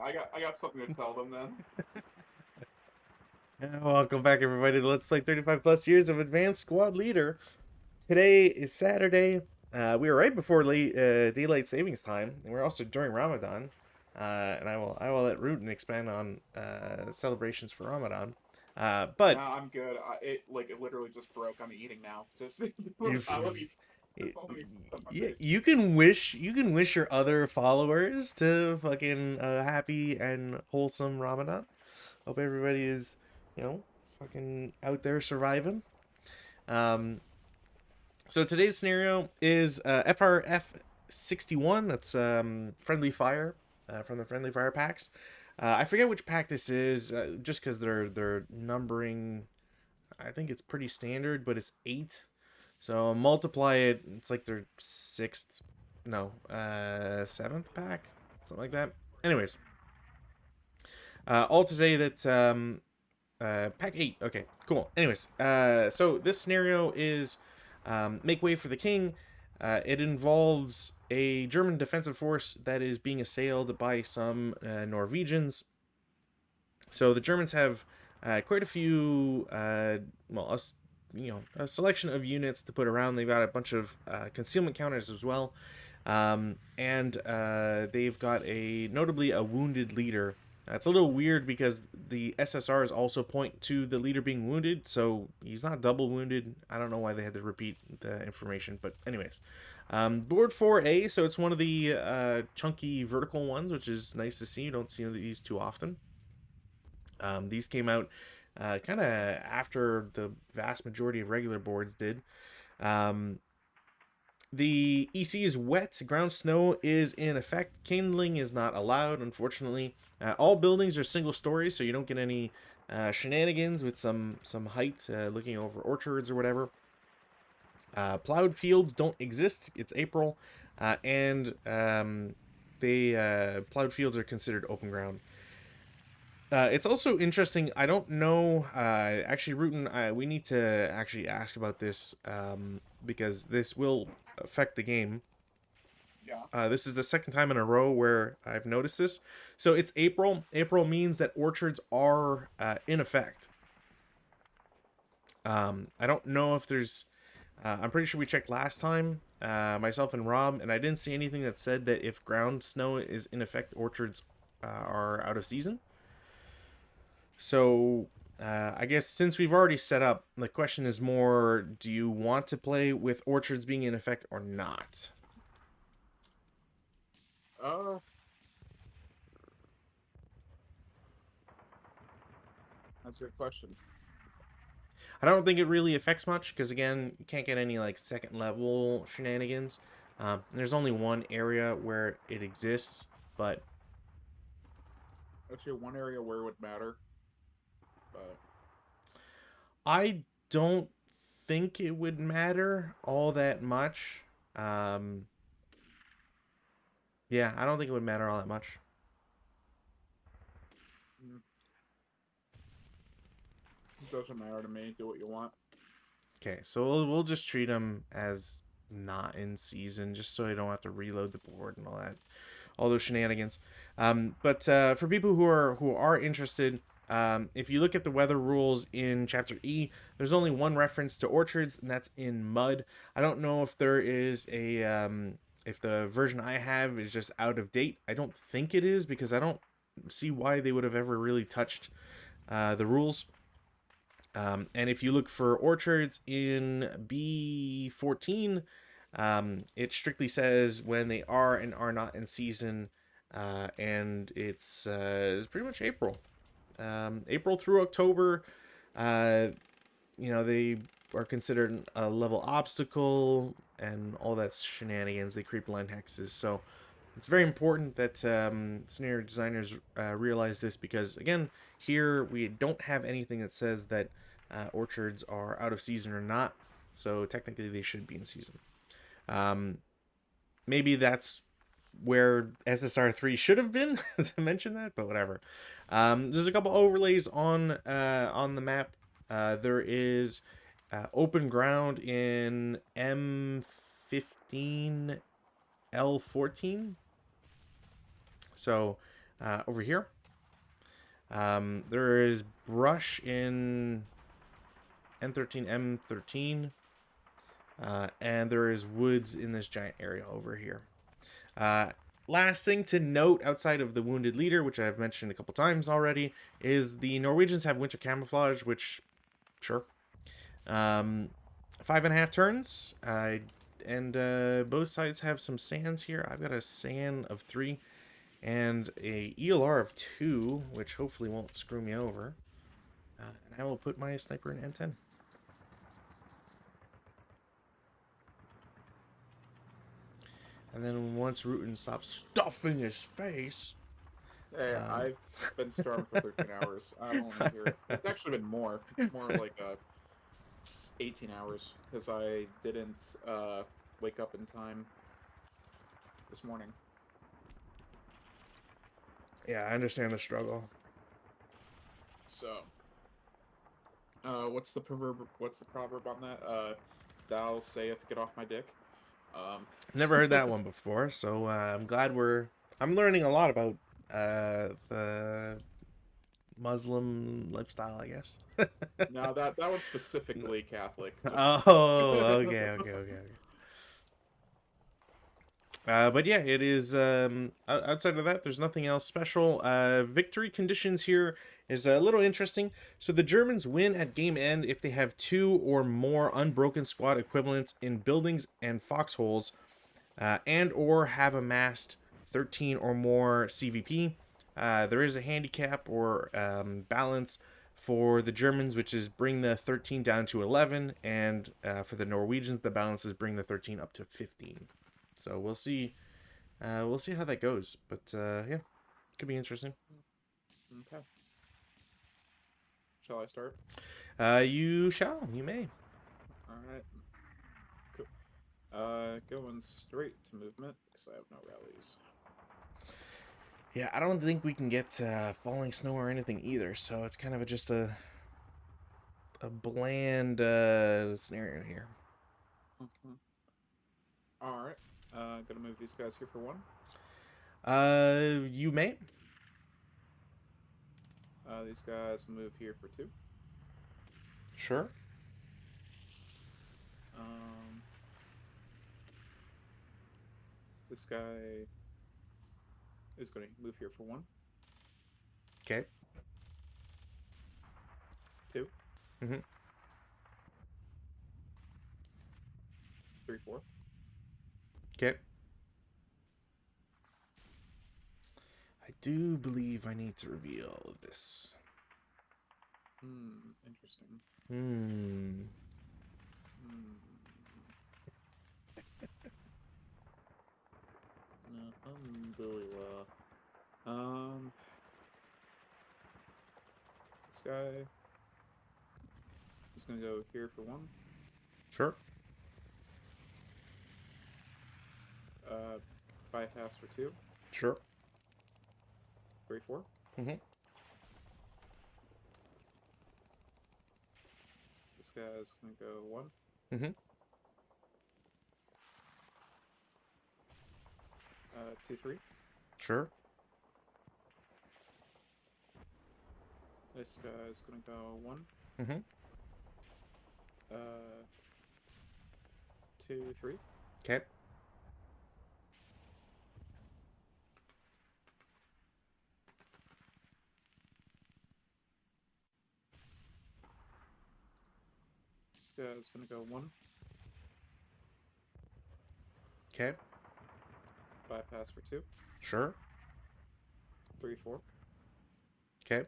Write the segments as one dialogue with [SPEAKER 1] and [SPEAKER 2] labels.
[SPEAKER 1] I got something to tell them then.
[SPEAKER 2] Welcome back, everybody, to Let's Play 35 plus years of Advanced Squad Leader. Today is Saturday. We are right before daylight savings time, and we're also during Ramadan. And I will let Ruben expand on celebrations for Ramadan. But
[SPEAKER 1] Nah, I'm good. It literally just broke. I'm eating now. Just
[SPEAKER 2] if
[SPEAKER 1] I love you.
[SPEAKER 2] y-
[SPEAKER 1] Let me put my
[SPEAKER 2] y-
[SPEAKER 1] face.
[SPEAKER 2] you can wish your other followers to fucking happy and wholesome Ramadan. Hope everybody is, fucking out there surviving. Um, So today's scenario is FrF-61. That's friendly fire from the friendly fire packs. I forget which pack this is, just because they're numbering. I think it's pretty standard, but it's 8. So multiply it. It's like their sixth, no, 7th pack, something like that. Anyways, all to say that pack 8. Okay, cool. Anyways, so this scenario is make way for the king. It involves a German defensive force that is being assailed by some Norwegians. So the Germans have quite a few, a selection of units to put around. They've got a bunch of concealment counters as well, and they've got notably a wounded leader. It's a little weird because the SSRs also point to the leader being wounded, so he's not double wounded. I don't know why they had to repeat the information, but anyways. Board 4A, so it's one of the chunky vertical ones, which is nice to see. You don't see these too often. These came out kind of after the vast majority of regular boards did. Um, the EC is wet. Ground snow is in effect. Kindling is not allowed, unfortunately. All buildings are single story, so you don't get any shenanigans with some height looking over orchards or whatever. Plowed fields don't exist. It's April, and plowed fields are considered open ground. It's also interesting. I don't know. Actually, Rutan, we need to actually ask about this because this will affect the game.
[SPEAKER 1] Yeah.
[SPEAKER 2] This is the second time in a row where I've noticed this. So it's April. April means that orchards are in effect. I don't know if there's. I'm pretty sure we checked last time, myself and Rob, and I didn't see anything that said that if ground snow is in effect, orchards are out of season. So I guess since we've already set up, the question is more: do you want to play with orchards being in effect or not?
[SPEAKER 1] Uh, that's a good question.
[SPEAKER 2] I don't think it really affects much because again, you can't get any like second level shenanigans. There's only one area where it exists, but
[SPEAKER 1] Actually, one area where it would matter, but
[SPEAKER 2] I don't think it would matter all that much. Um, yeah, I don't think it would matter all that much.
[SPEAKER 1] mm, it doesn't matter to me. Do what you want.
[SPEAKER 2] Okay, so we'll just treat them as not in season, just so I don't have to reload the board and all those shenanigans. But for people who are interested, if you look at the weather rules in Chapter E, there's only one reference to orchards, and that's in mud. I don't know if there is if the version I have is just out of date. I don't think it is because I don't see why they would have ever really touched the rules. And if you look for orchards in B14, it strictly says when they are and are not in season, and it's pretty much April. April through October, uh, they are considered a level obstacle and all that shenanigans. They creep line hexes. So it's very important that scenario designers realize this because, again, here we don't have anything that says that orchards are out of season or not. So technically they should be in season. Um, Maybe that's where SSR3 should have been to mention that, but whatever. There's a couple overlays on the map. There is open ground in M15 L14. So Over here, there is brush in N13, M13, and there is woods in this giant area over here. Last thing to note outside of the wounded leader, which I've mentioned a couple times already, is the Norwegians have winter camouflage, which, sure. 5.5 turns, and both sides have some sands here. I've got a sand of 3 and a ELR of 2, which hopefully won't screw me over. And I will put my sniper in N10. And then once Rutan stops stuffing his face...
[SPEAKER 1] Hey, I've been storming for 13 hours. I don't want to hear it. It's actually been more. It's more like 18 hours, because I didn't wake up in time this morning.
[SPEAKER 2] Yeah, I understand the struggle.
[SPEAKER 1] So, what's the proverb? What's the proverb on that? Thou sayeth, "Get off my dick."
[SPEAKER 2] Never heard that one before, so I'm glad I'm learning a lot about the Muslim lifestyle, I guess.
[SPEAKER 1] No, that one's specifically Catholic.
[SPEAKER 2] Oh, okay. But yeah, it is. Outside of that, there's nothing else special. Victory conditions here is a little interesting. So the Germans win at game end if they have 2 or more unbroken squad equivalents in buildings and foxholes, and or have amassed 13 or more CVP. There is a handicap or balance for the Germans, which is bring the 13 down to 11, and for the Norwegians, the balance is bring the 13 up to 15. So we'll see. We'll see how that goes. But yeah, could be interesting.
[SPEAKER 1] Okay. Shall I start?
[SPEAKER 2] You shall. You may.
[SPEAKER 1] All right. Cool. Going straight to movement because I have no rallies.
[SPEAKER 2] Yeah, I don't think we can get falling snow or anything either. So it's kind of just a bland scenario here.
[SPEAKER 1] Mm-hmm. All right. Gonna move these guys here for 1.
[SPEAKER 2] You may.
[SPEAKER 1] These guys move here for 2.
[SPEAKER 2] Sure.
[SPEAKER 1] This guy is going to move here for 1.
[SPEAKER 2] Okay.
[SPEAKER 1] 2.
[SPEAKER 2] Mm-hmm.
[SPEAKER 1] 3, 4.
[SPEAKER 2] Okay. I do believe I need to reveal this.
[SPEAKER 1] Interesting. Alhamdulillah. This guy is gonna go here for 1.
[SPEAKER 2] Sure.
[SPEAKER 1] Bypass for 2.
[SPEAKER 2] Sure.
[SPEAKER 1] 3, 4.
[SPEAKER 2] Mm-hmm.
[SPEAKER 1] This guy's gonna go 1.
[SPEAKER 2] Mm-hmm.
[SPEAKER 1] 2, 3.
[SPEAKER 2] Sure.
[SPEAKER 1] This guy's gonna go 1.
[SPEAKER 2] Mm-hmm.
[SPEAKER 1] 2, 3.
[SPEAKER 2] Okay.
[SPEAKER 1] This guy's gonna go 1.
[SPEAKER 2] Okay.
[SPEAKER 1] Bypass for 2.
[SPEAKER 2] Sure.
[SPEAKER 1] 3, 4.
[SPEAKER 2] Okay.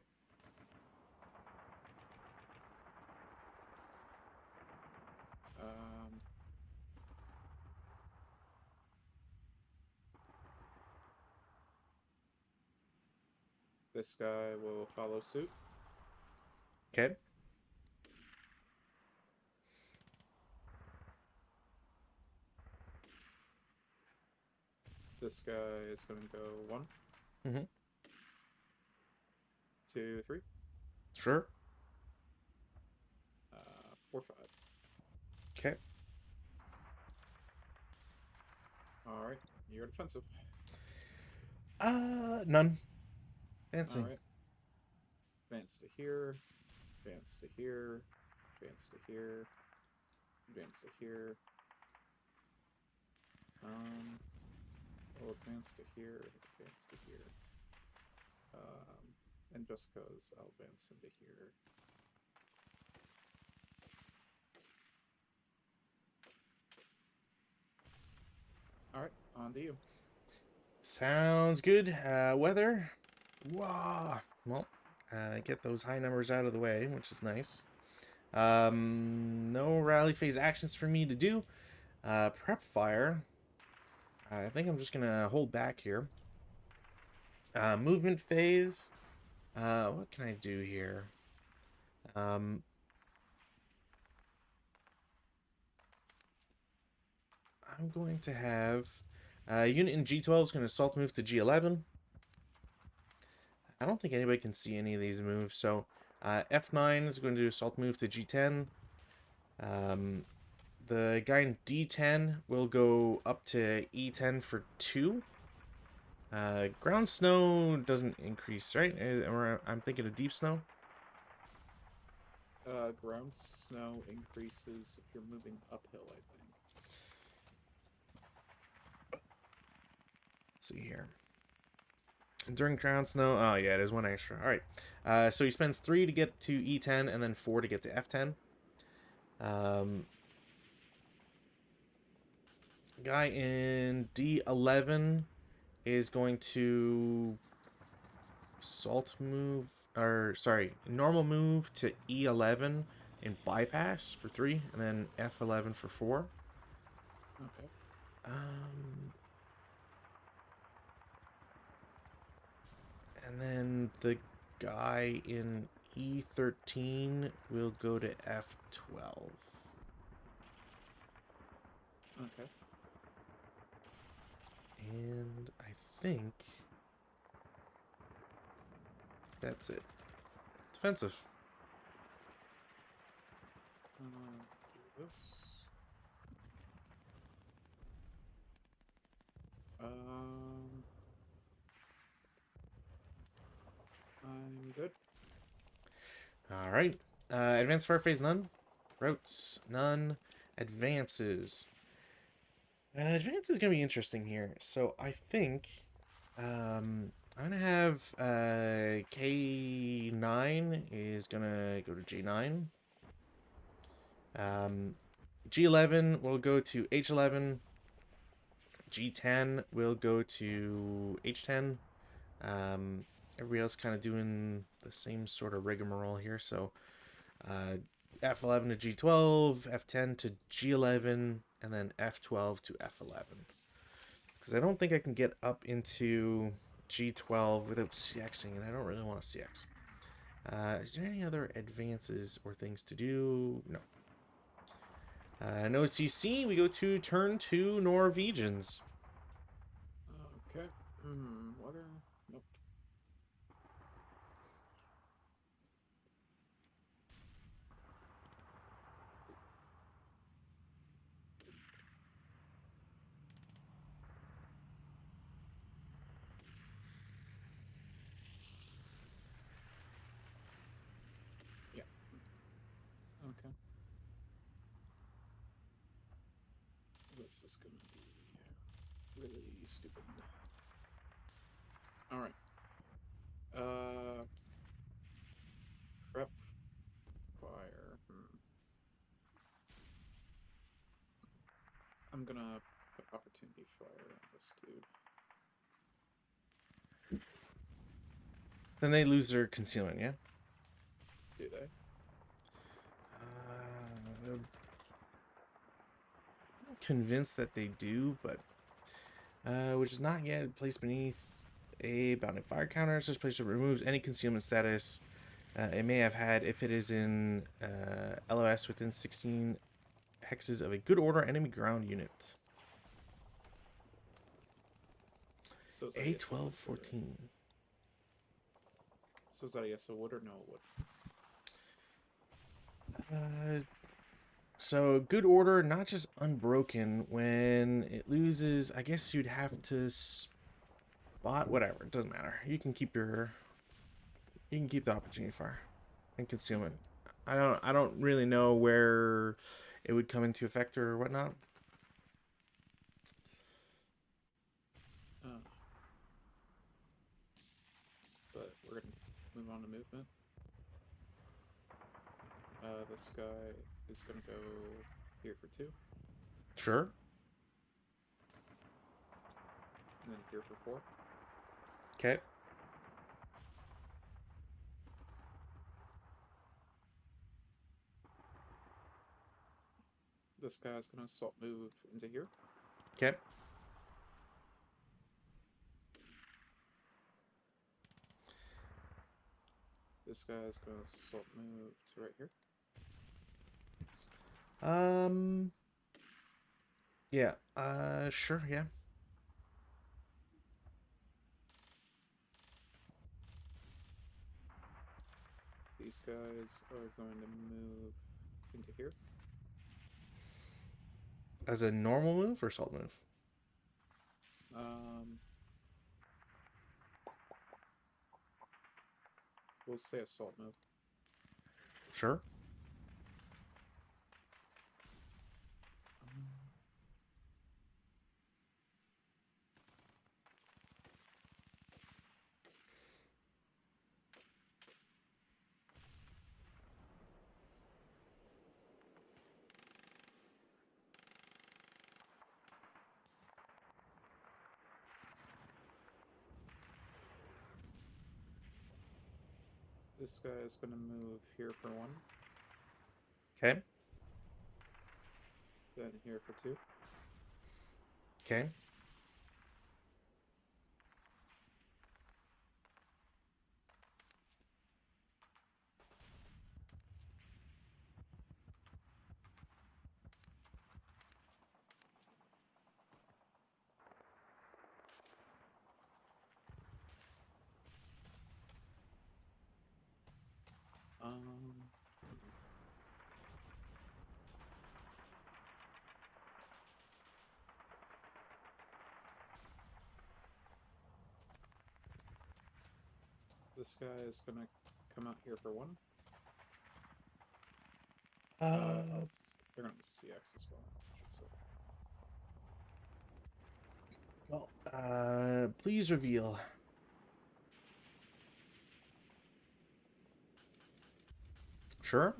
[SPEAKER 1] This guy will follow suit.
[SPEAKER 2] Okay.
[SPEAKER 1] This guy is going to go 1.
[SPEAKER 2] Mm-hmm.
[SPEAKER 1] 2, 3.
[SPEAKER 2] Sure.
[SPEAKER 1] 4, 5.
[SPEAKER 2] Okay.
[SPEAKER 1] Alright, you're defensive.
[SPEAKER 2] None. Advancing.
[SPEAKER 1] Alright. Advance to here. Advance to here. Advance to here. Advance to here. I'll advance to here. Advance to here. And just because I'll advance into here. Alright, on to you.
[SPEAKER 2] Sounds good. Weather. Wow. Well, get those high numbers out of the way, which is nice. No rally phase actions for me to do. Prep fire. I think I'm just gonna hold back here. Movement phase. What can I do here? I'm going to have unit in G12 is going to assault move to G11. I don't think anybody can see any of these moves, so F9 is going to do assault move to G10. The guy in D10 will go up to E10 for 2. Ground snow doesn't increase, right? Or I'm thinking of deep snow.
[SPEAKER 1] Ground snow increases if you're moving uphill, I think.
[SPEAKER 2] Let's see here. During ground snow, oh yeah, it is 1 extra. All right. So he spends 3 to get to E10 and then 4 to get to F10. Guy in D11 is going to normal move to E11 and bypass for 3, and then F11 for 4.
[SPEAKER 1] Okay.
[SPEAKER 2] And then the guy in E13 will go to F12.
[SPEAKER 1] Okay.
[SPEAKER 2] And I think that's it. Defensive.
[SPEAKER 1] Do this. I'm good.
[SPEAKER 2] All right. Advanced fire phase, none. Routes, none. Advances. Advance is going to be interesting here. So I think I'm going to have K9 is going to go to J9. G11 will go to H11. G10 will go to H10. Everybody else kind of doing the same sort of rigmarole here. So F11 to G12, F10 to G11, and then F12 to F11. Because I don't think I can get up into G12 without CXing, and I don't really want to CX. Is there any other advances or things to do? No. No CC. We go to turn 2 Norwegians.
[SPEAKER 1] Okay. Water? Nope. Yeah. Okay. This is gonna be really stupid. Alright. Prep fire. I'm gonna put opportunity fire on this dude.
[SPEAKER 2] Then they lose their concealment, yeah?
[SPEAKER 1] Do they?
[SPEAKER 2] I'm convinced that they do, but which is not yet placed beneath a bounding fire counter. Such place removes any concealment status it may have had if it is in LOS within 16 hexes of a good order enemy ground unit.
[SPEAKER 1] So is that
[SPEAKER 2] A1214.
[SPEAKER 1] So is that a yes, a wood or no wood?
[SPEAKER 2] So good order, not just unbroken. When it loses, I guess you'd have to spot whatever. It doesn't matter. You can keep your You can keep the opportunity fire and consume it. I don't really know where it would come into effect or whatnot.
[SPEAKER 1] Uh, but we're gonna move on to movement. This guy is gonna go here for 2,
[SPEAKER 2] Sure.
[SPEAKER 1] and then here for 4.
[SPEAKER 2] Okay.
[SPEAKER 1] This guy's gonna assault move into here.
[SPEAKER 2] Okay.
[SPEAKER 1] This guy's gonna assault move to right here.
[SPEAKER 2] Yeah. Sure. Yeah.
[SPEAKER 1] These guys are going to move into here.
[SPEAKER 2] As a normal move or assault move?
[SPEAKER 1] We'll say assault move.
[SPEAKER 2] Sure.
[SPEAKER 1] This guy is gonna move here for 1,
[SPEAKER 2] Okay.
[SPEAKER 1] then here for 2.
[SPEAKER 2] Okay.
[SPEAKER 1] This guy is gonna come out here for 1.
[SPEAKER 2] Uh.
[SPEAKER 1] They're gonna CX as well, I should say.
[SPEAKER 2] Well. Please reveal. Sure.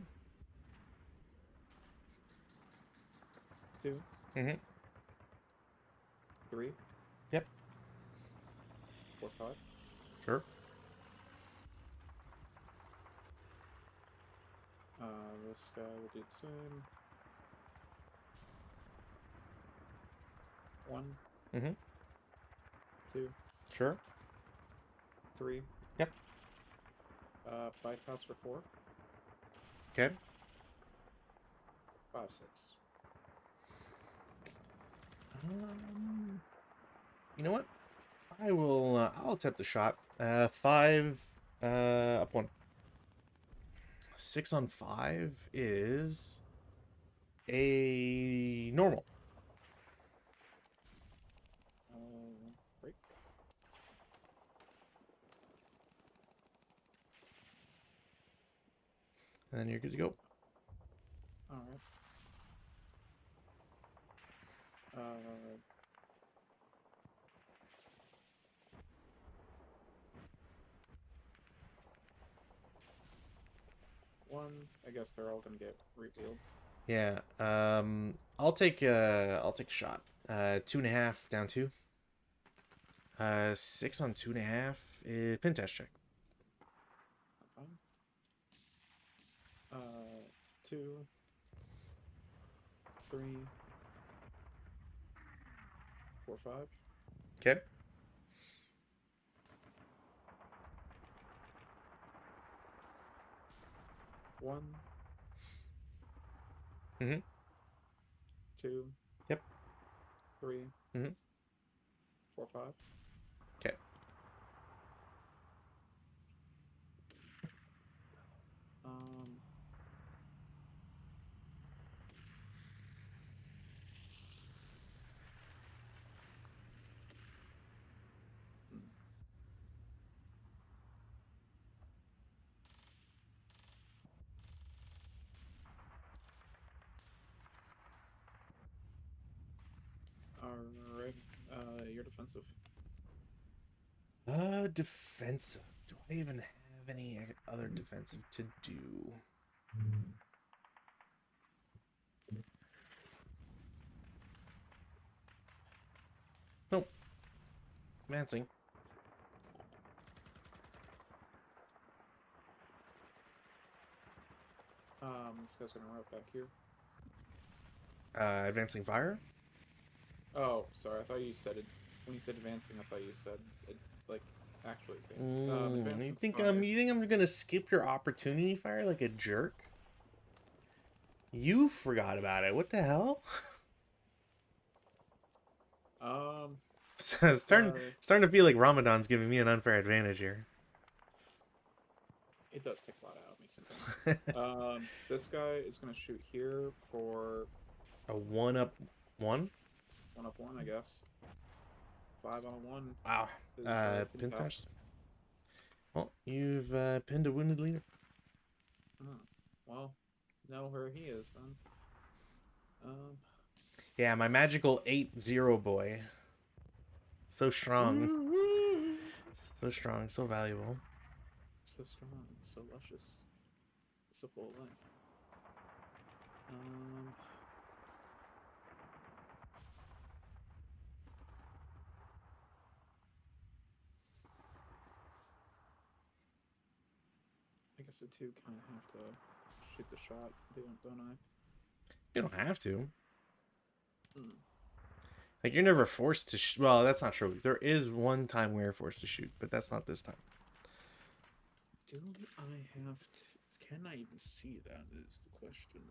[SPEAKER 1] 2,
[SPEAKER 2] Mm-hmm.
[SPEAKER 1] 3,
[SPEAKER 2] Yep.
[SPEAKER 1] 4, 5.
[SPEAKER 2] Sure.
[SPEAKER 1] This guy will do the same. 1,
[SPEAKER 2] Mm-hmm.
[SPEAKER 1] 2,
[SPEAKER 2] Sure.
[SPEAKER 1] 3.
[SPEAKER 2] Yep.
[SPEAKER 1] Bypass for 4.
[SPEAKER 2] Okay.
[SPEAKER 1] 5, 6.
[SPEAKER 2] You know what? I will. I'll attempt a shot. 5. Up 1. 6 on 5 is a normal.
[SPEAKER 1] Break.
[SPEAKER 2] And then you're good to go.
[SPEAKER 1] Alright. 1. I guess they're all gonna get revealed.
[SPEAKER 2] Yeah. I'll take a shot. 2.5 down 2. 6 on 2.5 is pin test check.
[SPEAKER 1] Fine. 2, 3, 4, 5.
[SPEAKER 2] Okay.
[SPEAKER 1] 1.
[SPEAKER 2] Mm-hmm.
[SPEAKER 1] 2.
[SPEAKER 2] Yep.
[SPEAKER 1] 3.
[SPEAKER 2] Mm-hmm.
[SPEAKER 1] 4, 5.
[SPEAKER 2] Okay.
[SPEAKER 1] Um. Alright. You're defensive.
[SPEAKER 2] Defensive. Do I even have any other defensive to do? Nope. Advancing.
[SPEAKER 1] This guy's gonna route back here.
[SPEAKER 2] Advancing fire?
[SPEAKER 1] Oh, sorry. I thought you said it. When you said advancing, I thought you said it, like, actually advancing. Advancing fire.
[SPEAKER 2] You think I'm gonna skip your opportunity fire like a jerk? You forgot about it. What the hell? Starting to feel like Ramadan's giving me an unfair advantage here.
[SPEAKER 1] It does take a lot out of me sometimes. This guy is gonna shoot here for
[SPEAKER 2] a 1-up 1?
[SPEAKER 1] 1-up 1, I guess. 5 on a 1.
[SPEAKER 2] Wow. Pin touch. Well, you've pinned a wounded leader.
[SPEAKER 1] Well, know where he is then.
[SPEAKER 2] Yeah, my magical 8-0 boy. So strong. So strong, so valuable.
[SPEAKER 1] So strong, so luscious. So full of life. I guess the two kind of have to shoot the shot, don't I?
[SPEAKER 2] You don't have to. Like, you're never forced to well, that's not true. There is one time where you're forced to shoot, but that's not this time.
[SPEAKER 1] Do I have to... Can I even see that is the question.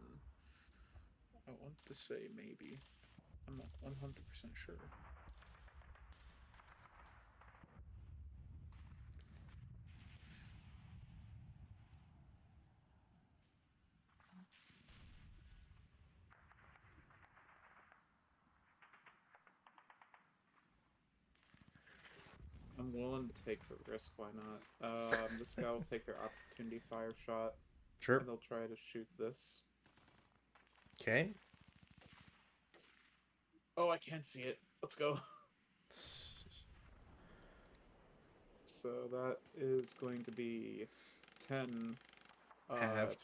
[SPEAKER 1] I want to say maybe. I'm not 100% sure. I'm willing to take the risk, why not? This guy will take their opportunity fire shot.
[SPEAKER 2] Sure.
[SPEAKER 1] And they'll try to shoot this.
[SPEAKER 2] Okay.
[SPEAKER 1] Oh, I can't see it. Let's go. So that is going to be 10, 5.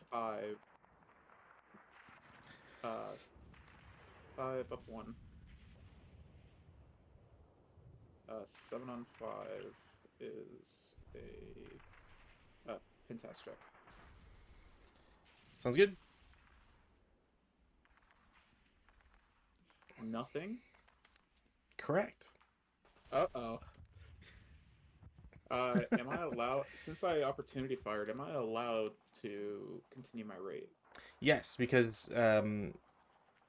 [SPEAKER 1] 5 up 1. 7 on 5 is a pentast check.
[SPEAKER 2] Sounds good.
[SPEAKER 1] Nothing?
[SPEAKER 2] Correct.
[SPEAKER 1] Uh-oh. Am I allowed, since I opportunity fired, am I allowed to continue my rate?
[SPEAKER 2] Yes, because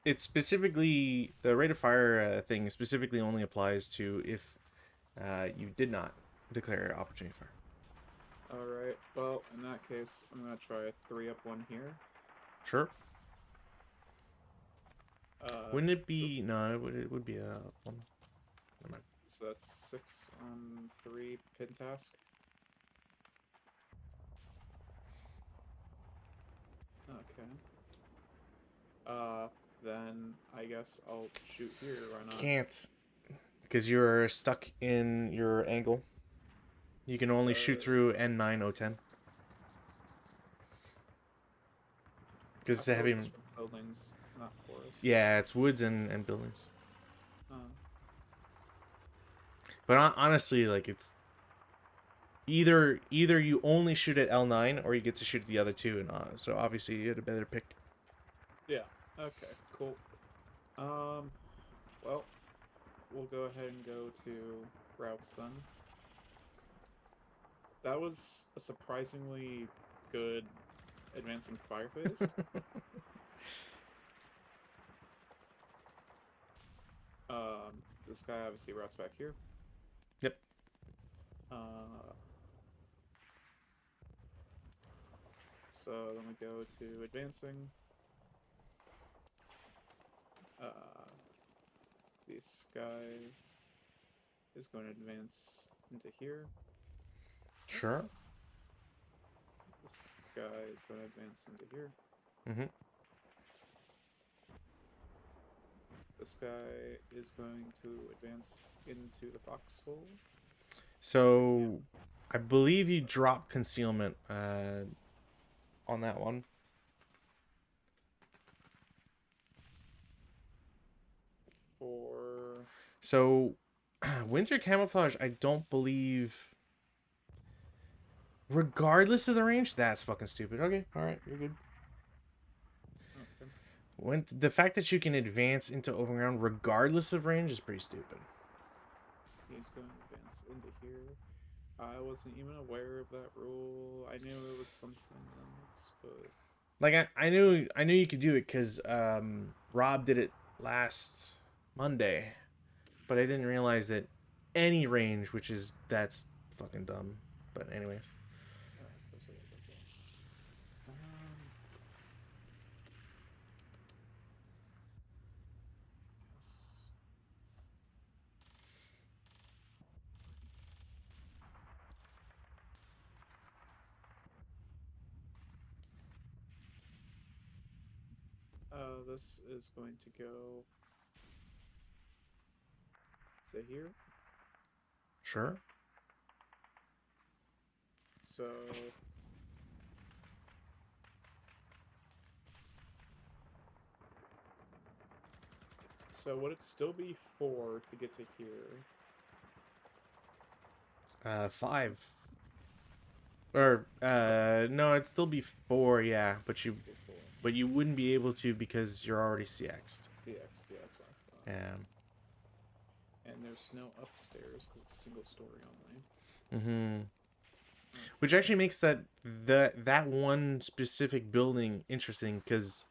[SPEAKER 2] it's specifically, the rate of fire thing specifically only applies to if you did not declare opportunity fire.
[SPEAKER 1] Alright, well, in that case, I'm going to try a 3 up 1 here.
[SPEAKER 2] Sure. Wouldn't it be, no, it would be a 1. Never mind.
[SPEAKER 1] So that's 6 on 3 pin task. Okay. Then I guess I'll shoot here, why not?
[SPEAKER 2] Can't, because you're stuck in your angle. You can only shoot through N9, O10. Because it's a heavy...
[SPEAKER 1] buildings, not forests.
[SPEAKER 2] Yeah, it's woods and buildings. But honestly, like, it's either you only shoot at L9 or you get to shoot at the other two, and so obviously you had a better pick.
[SPEAKER 1] Yeah. Okay. Cool. Well, we'll go ahead and go to routes then. That was a surprisingly good advancing fire phase. This guy obviously routes back here.
[SPEAKER 2] Yep.
[SPEAKER 1] So then we go to advancing. This guy is going to advance into here.
[SPEAKER 2] Sure.
[SPEAKER 1] This guy is going to advance into here.
[SPEAKER 2] Mm-hmm.
[SPEAKER 1] This guy is going to advance into the foxhole.
[SPEAKER 2] So, I believe you drop concealment on that one.
[SPEAKER 1] For
[SPEAKER 2] So, winter camouflage, I don't believe. Regardless of the range, that's fucking stupid. Okay, all right, you're good.
[SPEAKER 1] okay,
[SPEAKER 2] When the fact that you can advance into open ground regardless of range is pretty stupid.
[SPEAKER 1] he's going to advance into here. I wasn't even aware of that rule. I knew it was something else, but
[SPEAKER 2] Like I knew you could do it because Rob did it last Monday, but I didn't realize that any range, that's fucking dumb. But anyways,
[SPEAKER 1] goes away, goes away. Yes. This is going to go to here.
[SPEAKER 2] sure.
[SPEAKER 1] So would it still be 4 to get to here?
[SPEAKER 2] 5. Or no, it'd still be 4, yeah,
[SPEAKER 1] Before
[SPEAKER 2] but you wouldn't be able to because you're already CX'd.
[SPEAKER 1] CX, yeah, that's what I thought.
[SPEAKER 2] Yeah.
[SPEAKER 1] And there's no upstairs because it's single story only.
[SPEAKER 2] Mm-hmm. Which actually makes that one specific building interesting because,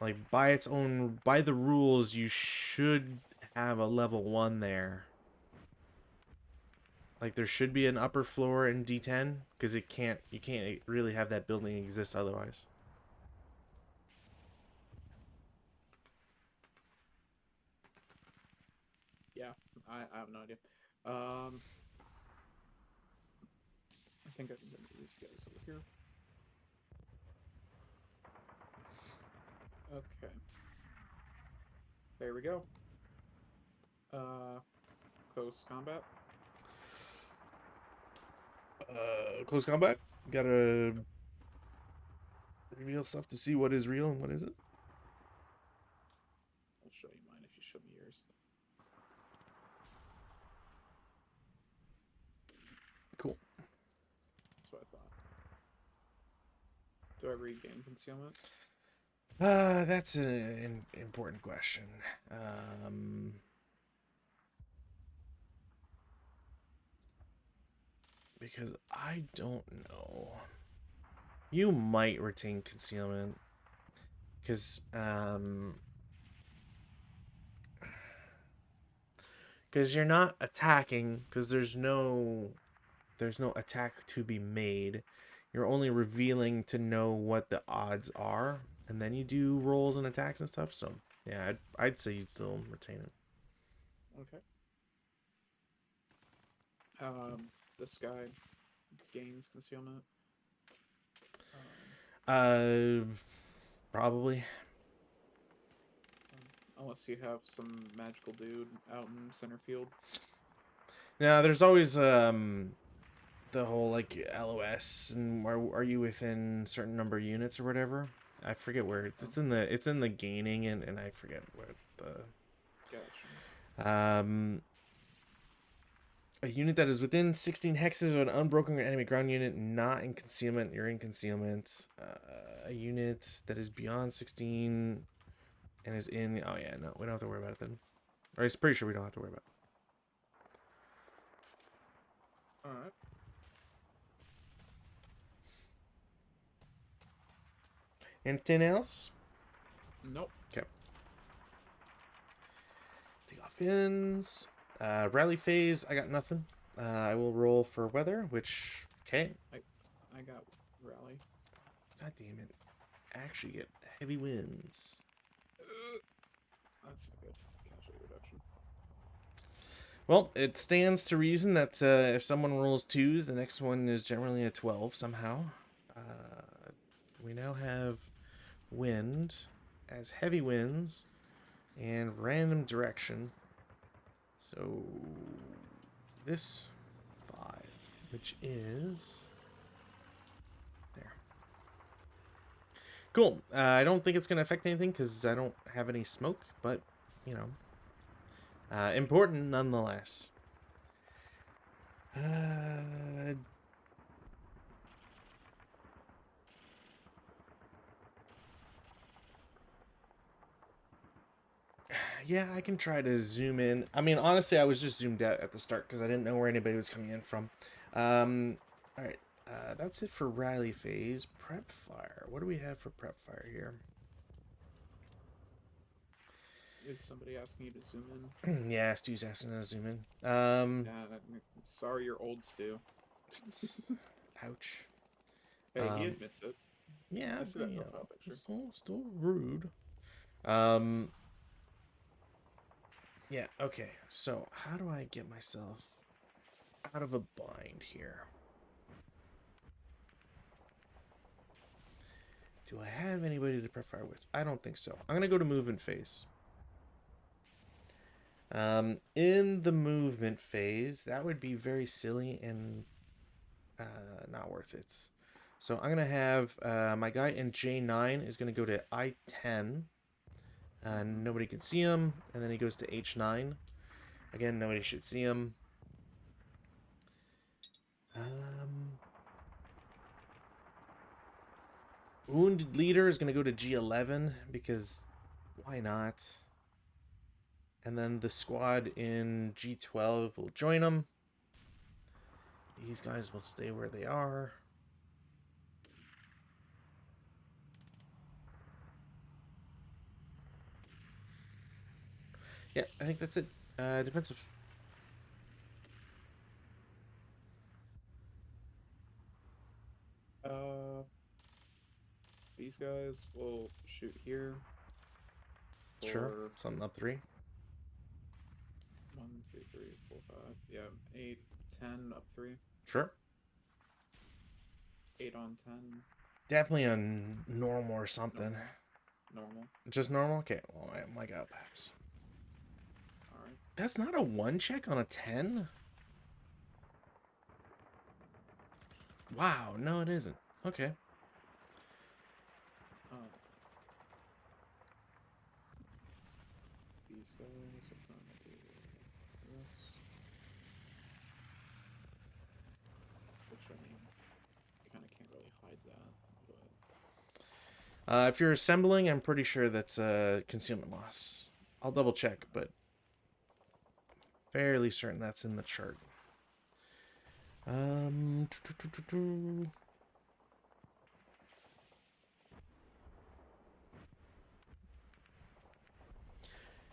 [SPEAKER 2] like, by the rules, you should have a level 1 there. Like, there should be an upper floor in D10 because you can't really have that building exist otherwise.
[SPEAKER 1] Yeah, I have no idea. I think I can move these guys over here. Okay. There we go. Close combat.
[SPEAKER 2] Close combat. Gotta reveal stuff to see what is real and what isn't.
[SPEAKER 1] I'll show you mine if you show me yours.
[SPEAKER 2] Cool.
[SPEAKER 1] That's what I thought. Do I regain concealment?
[SPEAKER 2] That's an important question. Because I don't know. You might retain concealment. Because you're not attacking, because there's no attack to be made. You're only revealing to know what the odds are, and then you do rolls and attacks and stuff. So yeah, I'd say you'd still retain it.
[SPEAKER 1] Okay. This guy gains concealment.
[SPEAKER 2] Probably.
[SPEAKER 1] Unless you have some magical dude out in center field.
[SPEAKER 2] Now, there's always the whole like LOS and are you within certain number of units or whatever. I forget where it's in the gaining and I forget what the
[SPEAKER 1] Gotcha.
[SPEAKER 2] A unit that is within 16 hexes of an unbroken enemy ground unit not in concealment, you're in concealment. A unit that is beyond 16 and is in, oh yeah, no, we don't have to worry about it then. Or I'm pretty sure we don't have to worry about it.
[SPEAKER 1] Alright.
[SPEAKER 2] Anything else?
[SPEAKER 1] Nope.
[SPEAKER 2] Okay. Take off pins. Rally phase, I got nothing. I will roll for weather, which, okay.
[SPEAKER 1] I got rally.
[SPEAKER 2] God damn it. Actually get heavy winds.
[SPEAKER 1] That's good. Casualty reduction.
[SPEAKER 2] Well, it stands to reason that if someone rolls 2s, the next one is generally a 12 somehow. We now have wind as heavy winds and random direction. So this 5, which is there. Cool. I don't think it's going to affect anything because I don't have any smoke, but, you know, important nonetheless. Yeah, I can try to zoom in. I mean, honestly, I was just zoomed out at the start because I didn't know where anybody was coming in from. All right. That's it for rally phase. Prep fire. What do we have for prep fire here?
[SPEAKER 1] Is somebody asking you to zoom in?
[SPEAKER 2] Yeah, Stu's asking to zoom in.
[SPEAKER 1] Sorry, you're old, Stu.
[SPEAKER 2] Ouch.
[SPEAKER 1] Hey, he admits it.
[SPEAKER 2] Yeah,
[SPEAKER 1] I see that profile picture.
[SPEAKER 2] Still rude. Yeah, okay. So, how do I get myself out of a bind here? Do I have anybody to prep fire with? I don't think so. I'm going to go to movement phase. In the movement phase, that would be very silly and not worth it. So I'm going to have my guy in J9 is going to go to I10. Nobody can see him. And then he goes to H9. Again, nobody should see him. Wounded leader is going to go to G11 because why not? And then the squad in G12 will join them. These guys will stay where they are. Yeah, I think that's it. Defensive.
[SPEAKER 1] These guys will shoot here.
[SPEAKER 2] Sure. Something up 3.
[SPEAKER 1] 1, 2, 3, 4, 5. Yeah, 8, 10 up 3.
[SPEAKER 2] Sure.
[SPEAKER 1] 8 on 10.
[SPEAKER 2] Definitely a normal or something.
[SPEAKER 1] Normal.
[SPEAKER 2] Just normal? Okay, well, I might go pass.
[SPEAKER 1] Alright.
[SPEAKER 2] That's not a 1 check on a 10? Wow, no, it isn't. Okay.
[SPEAKER 1] These guys are going to do this. Which, I mean, you kind of can't really hide that, but...
[SPEAKER 2] If you're assembling, I'm pretty sure that's a concealment loss. I'll double check, but fairly certain that's in the chart.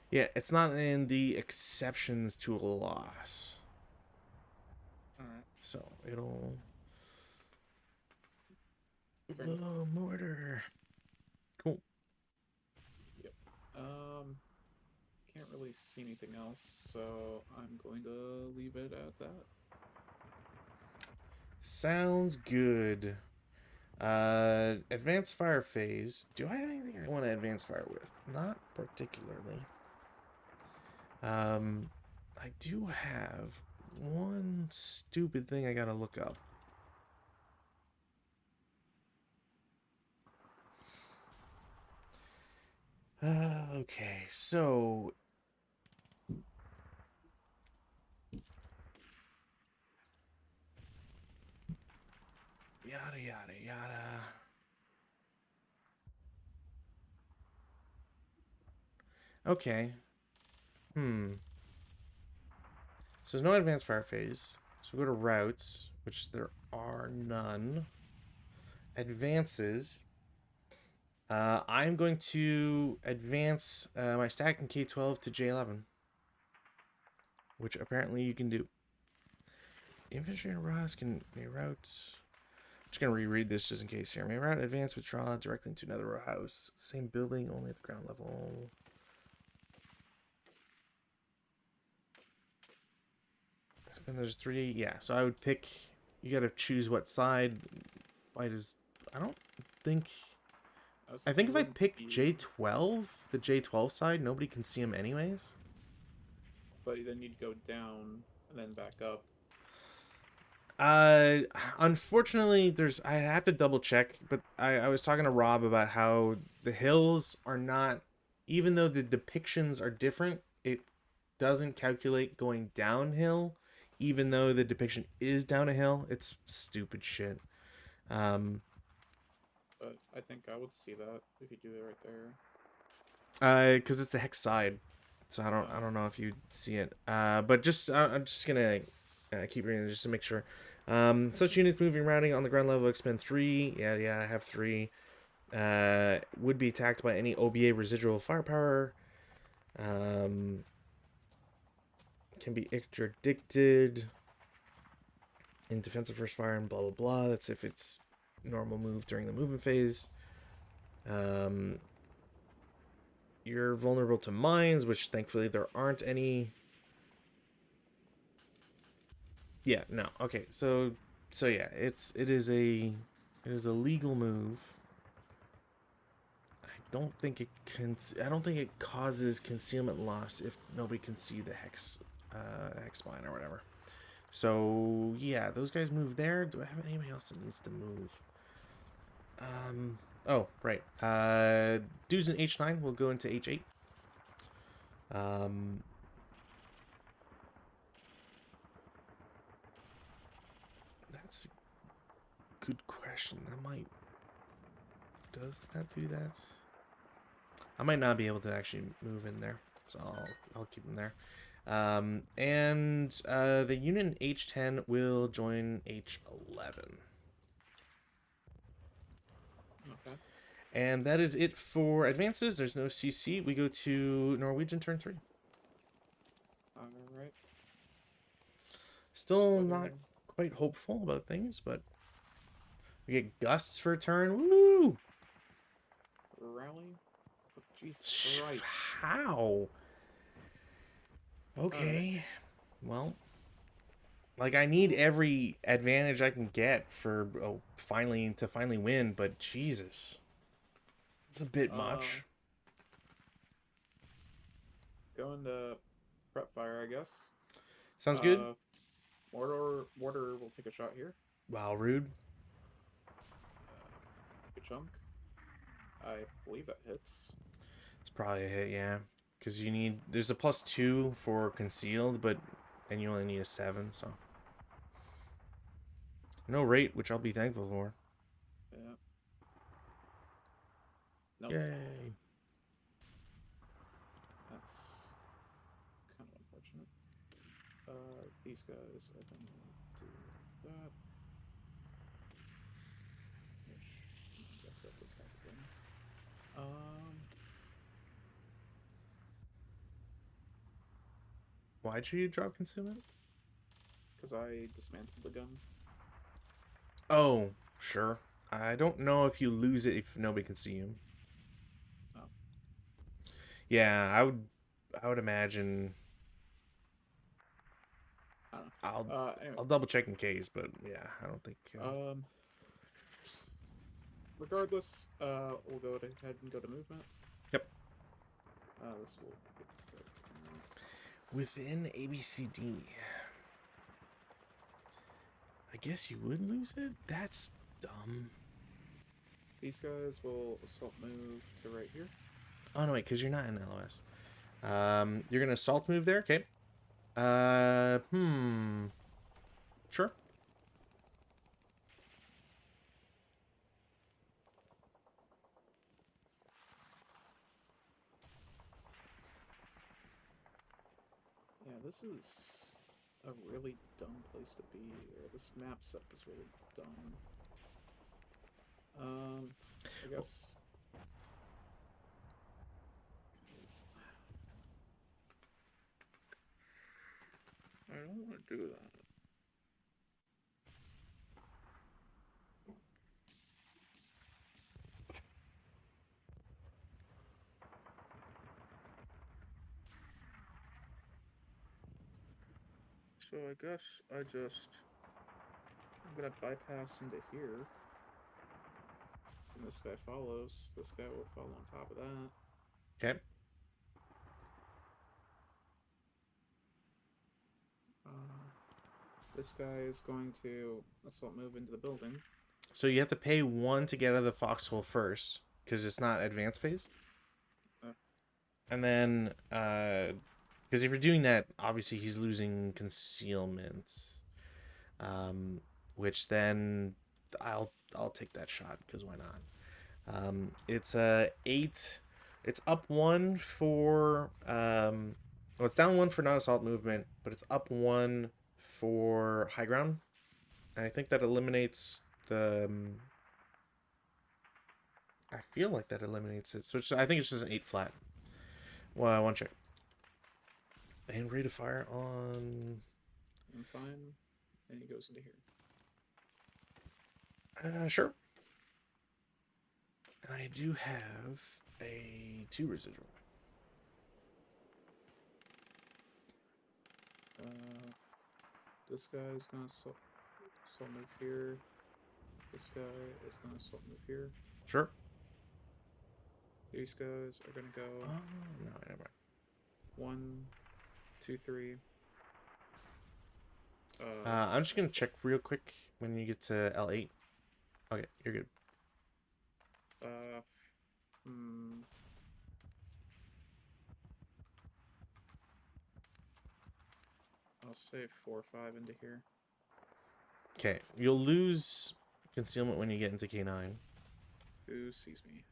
[SPEAKER 2] Yeah, it's not in the exceptions to a loss.
[SPEAKER 1] Alright.
[SPEAKER 2] So it'll... Oh, mortar. Cool.
[SPEAKER 1] Yep. Can't really see anything else, so I'm going to leave it at that.
[SPEAKER 2] Sounds good. Advanced fire phase. Do I have anything I want to advance fire with? Not particularly. I do have one stupid thing I gotta look up. Okay, so yada yada yada. Okay. So there's no advanced fire phase. So we go to routes, which there are none. Advances. I'm going to advance my stack in K12 to J11, which apparently you can do. Infantry and Ross can reroute. I'm just going to reread this just in case here. May route advance withdraw directly into another row house. Same building, only at the ground level. And there's 3. Yeah, so I would pick. You got to choose what side. Why does. I don't think I
[SPEAKER 1] He
[SPEAKER 2] think if I
[SPEAKER 1] wouldn't
[SPEAKER 2] pick
[SPEAKER 1] be,
[SPEAKER 2] J12, the J12 side, nobody can see him anyways.
[SPEAKER 1] but then you'd go down and then back up.
[SPEAKER 2] Uh, Unfortunately, I have to double check, but I was talking to Rob about how the hills are not, even though the depictions are different, it doesn't calculate going downhill, even though the depiction is down a hill. It's stupid shit. Um,
[SPEAKER 1] But I think I would see that if you do it right there.
[SPEAKER 2] because it's the hex side, so I don't know if you see it. But just I'm just gonna keep reading just to make sure. Such units moving routing on the ground level expend 3. Yeah, I have 3. Would be attacked by any OBA residual firepower. Um, can be interdicted in defensive first fire and blah blah blah. That's if it's normal move during the movement phase. Um, you're vulnerable to mines, which thankfully there aren't any. Yeah, no. Okay, so yeah, it is a legal move. I don't think it causes concealment loss if nobody can see the hex spine or whatever. So yeah, those guys move there. Do I have anybody else that needs to move? Oh, right. Dudes in H9 will go into H8. Um, that's a good question. Does that do that? I might not be able to actually move in there, so I'll keep them there. And the unit in H10 will join H11.
[SPEAKER 1] Okay.
[SPEAKER 2] And that is it for advances. There's no CC. We go to Norwegian turn 3.
[SPEAKER 1] All right.
[SPEAKER 2] Still
[SPEAKER 1] What
[SPEAKER 2] not quite hopeful about things, but we get gusts for a turn. Woo!
[SPEAKER 1] rally? Oh, Jesus Christ.
[SPEAKER 2] How?
[SPEAKER 1] All right.
[SPEAKER 2] Okay. Well, like I need every advantage I can get for finally win, but Jesus, it's a bit
[SPEAKER 1] Um,
[SPEAKER 2] much.
[SPEAKER 1] going to prep fire, I guess.
[SPEAKER 2] Sounds good.
[SPEAKER 1] Uh, mortar will take a shot here.
[SPEAKER 2] Wow, rude.
[SPEAKER 1] Good chunk. I believe that hits.
[SPEAKER 2] It's probably a hit, yeah. Because there's a +2 for concealed, but then you only need a 7, so. No rate, which I'll be thankful for.
[SPEAKER 1] Yeah. Nope.
[SPEAKER 2] Yay.
[SPEAKER 1] That's kind of unfortunate. These guys are going to do that. Which I guess that does something.
[SPEAKER 2] Why'd you drop concealment?
[SPEAKER 1] Because I dismantled the gun.
[SPEAKER 2] Oh, sure. I don't know if you lose it if nobody can see you.
[SPEAKER 1] Oh.
[SPEAKER 2] Yeah, I would imagine.
[SPEAKER 1] I don't know. Anyway.
[SPEAKER 2] I'll double check in case, but yeah, I don't think.
[SPEAKER 1] Regardless, we'll go ahead and go to movement.
[SPEAKER 2] Yep.
[SPEAKER 1] This will get to
[SPEAKER 2] Within ABCD. I guess you would lose it? That's dumb.
[SPEAKER 1] these guys will assault move to right here.
[SPEAKER 2] Oh, no, wait, because you're not in LOS. You're going to assault move there? Okay. Sure.
[SPEAKER 1] Yeah, this is a really dumb place to be here. This map setup is really dumb. I guess. I don't want to do that. So I guess I'm gonna bypass into here. And this guy follows. This guy will follow on top of that.
[SPEAKER 2] Okay.
[SPEAKER 1] This guy is going to assault move into the building.
[SPEAKER 2] So you have to pay 1 to get out of the foxhole first, because it's not advanced phase. And then, because if you're doing that, obviously he's losing concealment, which then I'll take that shot because why not? It's 8. It's up 1 for well, it's down 1 for non-assault movement, but it's up 1 for high ground, and I think that eliminates the. I feel like that eliminates it, so I think it's just an 8 flat. Well, one check. And rate of fire on.
[SPEAKER 1] I'm fine. And he goes into
[SPEAKER 2] here. Sure. And I do have a 2 residual.
[SPEAKER 1] This guy is gonna assault move here. This guy is gonna assault move here.
[SPEAKER 2] Sure.
[SPEAKER 1] These guys are gonna go.
[SPEAKER 2] Oh no, never mind.
[SPEAKER 1] 1, 2, 3.
[SPEAKER 2] I'm just gonna check real quick when you get to L8. Okay, you're good.
[SPEAKER 1] I'll say 4 or 5 into here.
[SPEAKER 2] Okay, you'll lose concealment when you get into K9.
[SPEAKER 1] Who sees me?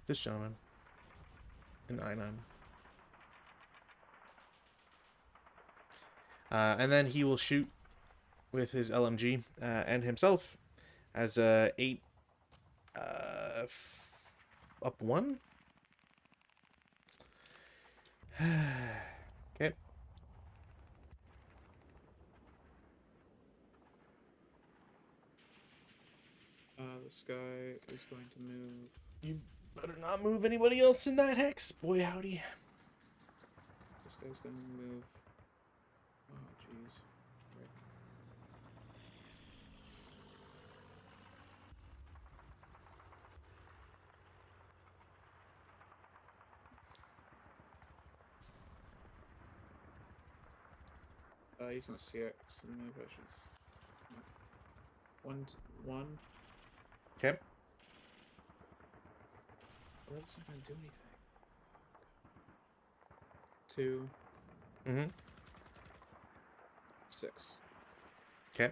[SPEAKER 2] This gentleman. In I9. And then he will shoot with his LMG and himself as a 8 up 1. Okay.
[SPEAKER 1] This guy is going to move.
[SPEAKER 2] You better not move anybody else in that hex, boy howdy.
[SPEAKER 1] This guy's going to move. Oh, jeez. He's gonna CX and move pushes. 1.
[SPEAKER 2] Okay.
[SPEAKER 1] Well, that's not gonna do anything. 2. 6.
[SPEAKER 2] Okay.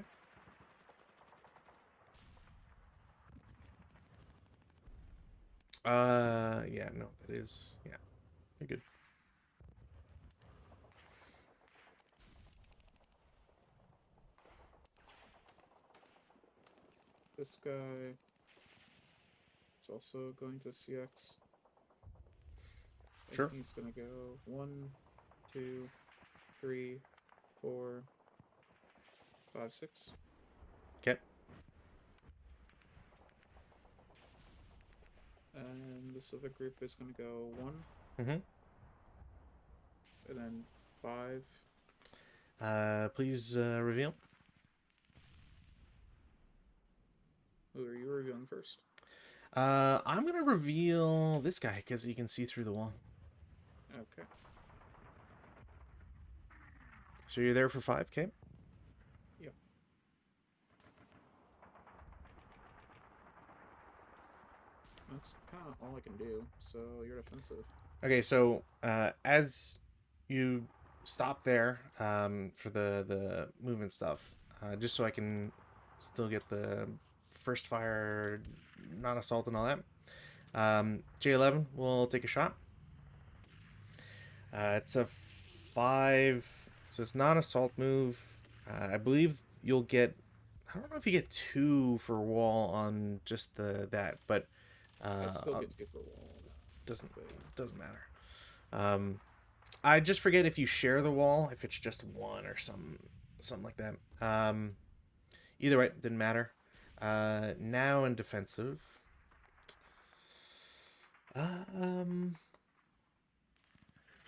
[SPEAKER 2] Yeah, no, that is, yeah, you're good.
[SPEAKER 1] This guy is also going to CX.
[SPEAKER 2] Sure.
[SPEAKER 1] And he's gonna go 1, 2, 3, 4, 5, 6.
[SPEAKER 2] Okay.
[SPEAKER 1] And this other group is gonna go 1.
[SPEAKER 2] And
[SPEAKER 1] then 5.
[SPEAKER 2] Please reveal.
[SPEAKER 1] Who are you revealing first?
[SPEAKER 2] I'm gonna reveal this guy because he can see through the wall.
[SPEAKER 1] Okay.
[SPEAKER 2] So you're there for 5K?
[SPEAKER 1] Yep. That's kind of all I can do, so you're defensive.
[SPEAKER 2] Okay, so as you stop there for the movement stuff, just so I can still get the first fire, non-assault and all that, J11 will take a shot. It's a 5, so it's non-assault move. I believe you'll get, I don't know if you get 2 for wall on just that, but
[SPEAKER 1] I still get 2 for wall.
[SPEAKER 2] Doesn't matter. I just forget if you share the wall, if it's just 1 or something like that. Either way, didn't matter. Now in defensive.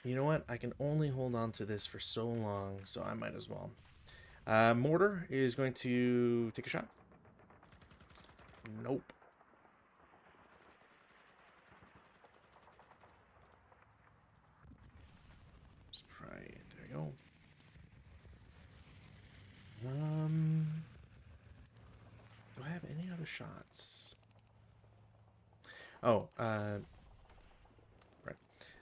[SPEAKER 2] You know what? I can only hold on to this for so long, so I might as well. Mortar is going to take a shot. Nope. Let's try it. There we go. Do I have any other shots? Oh, right.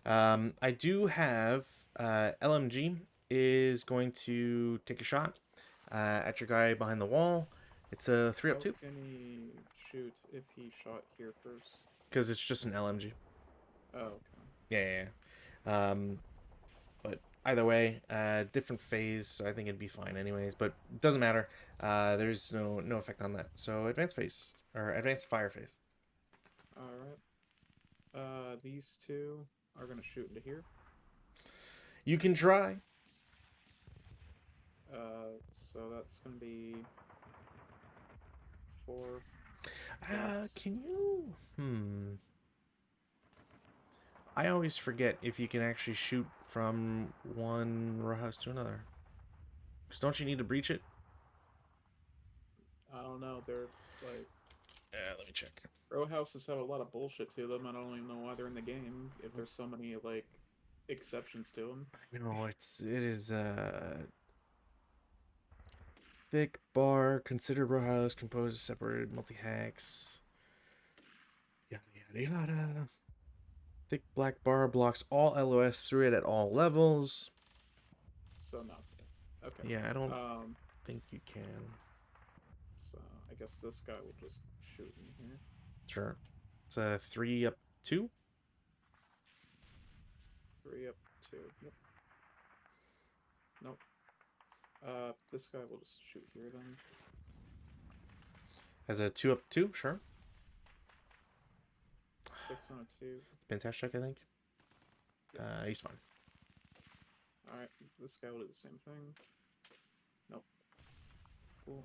[SPEAKER 2] I do have LMG is going to take a shot at your guy behind the wall. It's a 3
[SPEAKER 1] How
[SPEAKER 2] up 2
[SPEAKER 1] can he shoot if he shot here first?
[SPEAKER 2] because it's just an LMG.
[SPEAKER 1] Oh, okay.
[SPEAKER 2] Yeah. But either way, different phase, so I think it'd be fine anyways. But it doesn't matter. There's no effect on that. So advanced phase or advanced fire phase.
[SPEAKER 1] All right. These two are gonna shoot into here.
[SPEAKER 2] You can try.
[SPEAKER 1] So that's gonna be 4 shots.
[SPEAKER 2] Can you? I always forget if you can actually shoot from one row house to another. Because don't you need to breach it?
[SPEAKER 1] I don't know. They're like
[SPEAKER 2] Let me check.
[SPEAKER 1] row houses have a lot of bullshit to them. I don't even know why they're in the game if there's so many like exceptions to them.
[SPEAKER 2] You know, it is thick bar, considered row house, composed of separated multi-hacks. Yada yada yada. Thick black bar blocks all LOS through it at all levels.
[SPEAKER 1] So no. Okay.
[SPEAKER 2] Yeah, I don't think you can.
[SPEAKER 1] So I guess this guy will just shoot in here.
[SPEAKER 2] Sure. It's a 3 up 2.
[SPEAKER 1] 3 up 2. Yep. Nope. This guy will just shoot here then.
[SPEAKER 2] As a 2 up 2, sure.
[SPEAKER 1] 6 on a 2.
[SPEAKER 2] Pintash check, I think.
[SPEAKER 1] Yep.
[SPEAKER 2] He's fine.
[SPEAKER 1] Alright, this guy will do the same thing. Nope. Cool.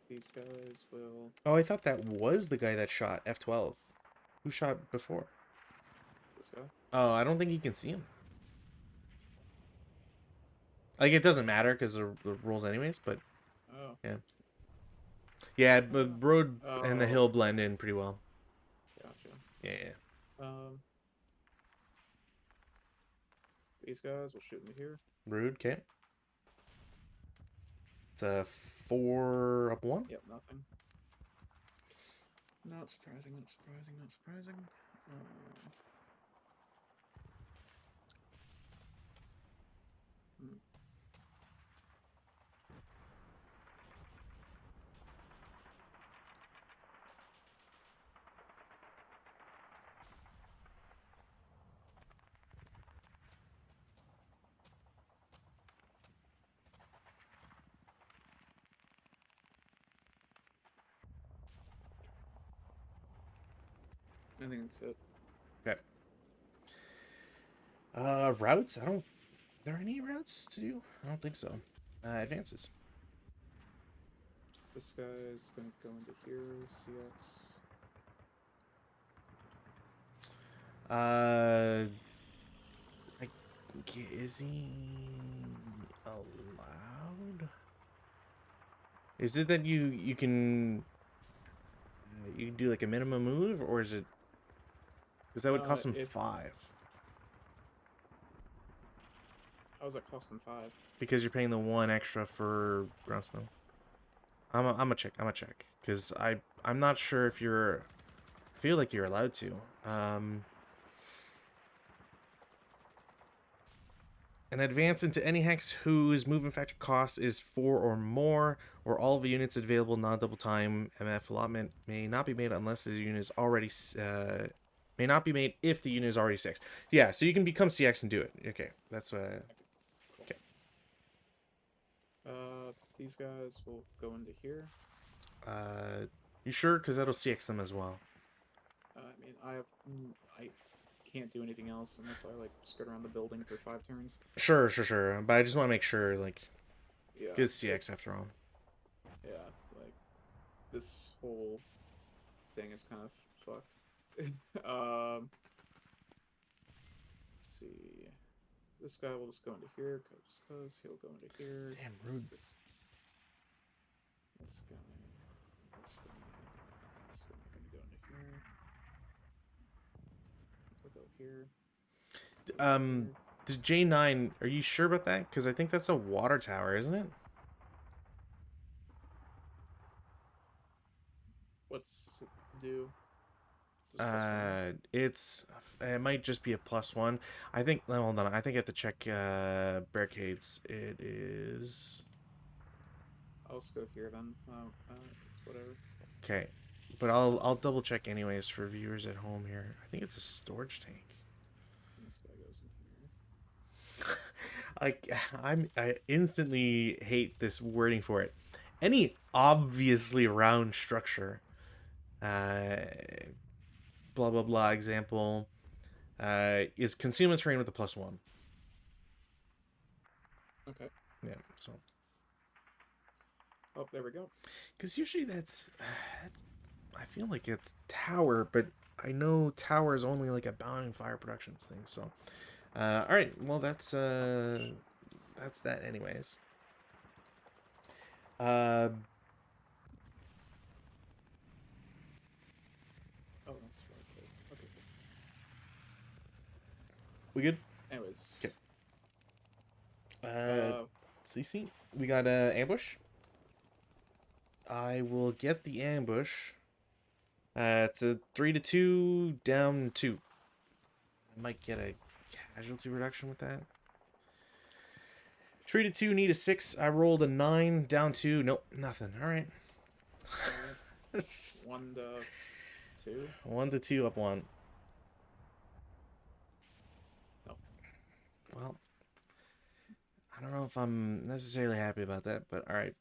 [SPEAKER 1] These guys will...
[SPEAKER 2] Oh, I thought that was the guy that shot F12. Who shot before?
[SPEAKER 1] This guy?
[SPEAKER 2] Oh, I don't think he can see him. Like, it doesn't matter because the rules anyways, but...
[SPEAKER 1] Oh.
[SPEAKER 2] Yeah. Yeah, the road and the hill blend in pretty well.
[SPEAKER 1] Gotcha.
[SPEAKER 2] Yeah.
[SPEAKER 1] These guys will shoot into here.
[SPEAKER 2] Rude, okay. It's a 4 up 1?
[SPEAKER 1] Yep, nothing. Not surprising, not surprising, not surprising. I think that's it.
[SPEAKER 2] Okay. Routes? Are there any routes to do? I don't think so. Advances.
[SPEAKER 1] This guy's gonna go into here, CX.
[SPEAKER 2] Is he allowed? Is it that you can do like a minimum move, or is it because that would cost him 5?
[SPEAKER 1] How does that cost him 5?
[SPEAKER 2] Because you're paying the 1 extra for ground snow. I'm a check because I'm not sure if you're. I feel like you're allowed to. An advance into any hex whose movement factor cost is 4 or more, or all of the units available non-double time MF allotment may not be made unless the unit is already may not be made if the unit is already 6. Yeah, so you can become CX and do it. Okay, that's okay.
[SPEAKER 1] These guys will go into here.
[SPEAKER 2] You sure? Because that'll CX them as well.
[SPEAKER 1] I mean, I can't do anything else unless I like skirt around the building for 5 turns.
[SPEAKER 2] Sure. But I just want to make sure, like,
[SPEAKER 1] Yeah.
[SPEAKER 2] it's CX after all.
[SPEAKER 1] Yeah, like this whole thing is kind of fucked. Let's see. This guy will just go into here because he'll go into here.
[SPEAKER 2] Damn rude.
[SPEAKER 1] This guy. here.
[SPEAKER 2] Um, the J9, are you sure about that? Because I think that's a water tower, isn't it?
[SPEAKER 1] What's it do? Is this +1?
[SPEAKER 2] It might just be a +1. I think. Hold on. I think I have to check barricades. It is
[SPEAKER 1] I'll just go here then. It's whatever.
[SPEAKER 2] okay, but I'll double check anyways for viewers at home here. I think it's a storage tank.
[SPEAKER 1] And this guy goes in here.
[SPEAKER 2] I instantly hate this wording for it. Any obviously round structure, uh, blah blah blah. Example, is concealment terrain with a +1.
[SPEAKER 1] Okay.
[SPEAKER 2] Yeah. So.
[SPEAKER 1] Oh, there we go.
[SPEAKER 2] Because usually that's I feel like it's tower, but I know tower is only like a Bounding Fire Productions thing. So, all right, well that's that anyways.
[SPEAKER 1] Oh, that's right. Okay. Cool.
[SPEAKER 2] We good?
[SPEAKER 1] Anyways.
[SPEAKER 2] Okay.
[SPEAKER 1] Uh,
[SPEAKER 2] CC, we got ambush. I will get the ambush. It's a 3-2, down 2. I might get a casualty reduction with that. 3-2, need a 6. I rolled a 9, down 2. Nope, nothing. All right.
[SPEAKER 1] 1-2.
[SPEAKER 2] 1-2, up 1.
[SPEAKER 1] No.
[SPEAKER 2] Well, I don't know if I'm necessarily happy about that, but all right.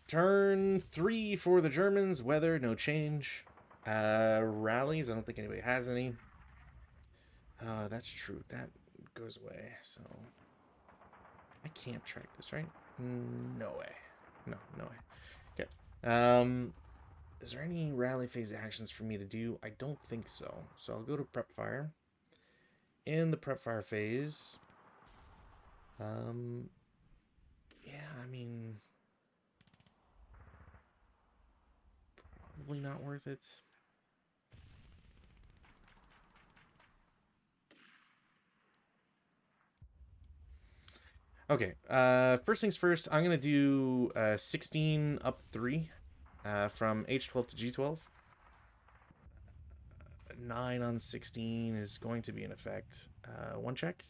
[SPEAKER 2] Turn 3 for the Germans. Weather, no change. Rallies, I don't think anybody has any. That's true. That goes away, so I can't track this, right? No way. No way. Okay. Is there any rally phase actions for me to do? I don't think so. So I'll go to prep fire. In the prep fire phase, yeah, I mean, probably not worth it. Okay, first things first, I'm going to do 16 up 3 from H12 to G12. 9 on 16 is going to be in effect. 1 check.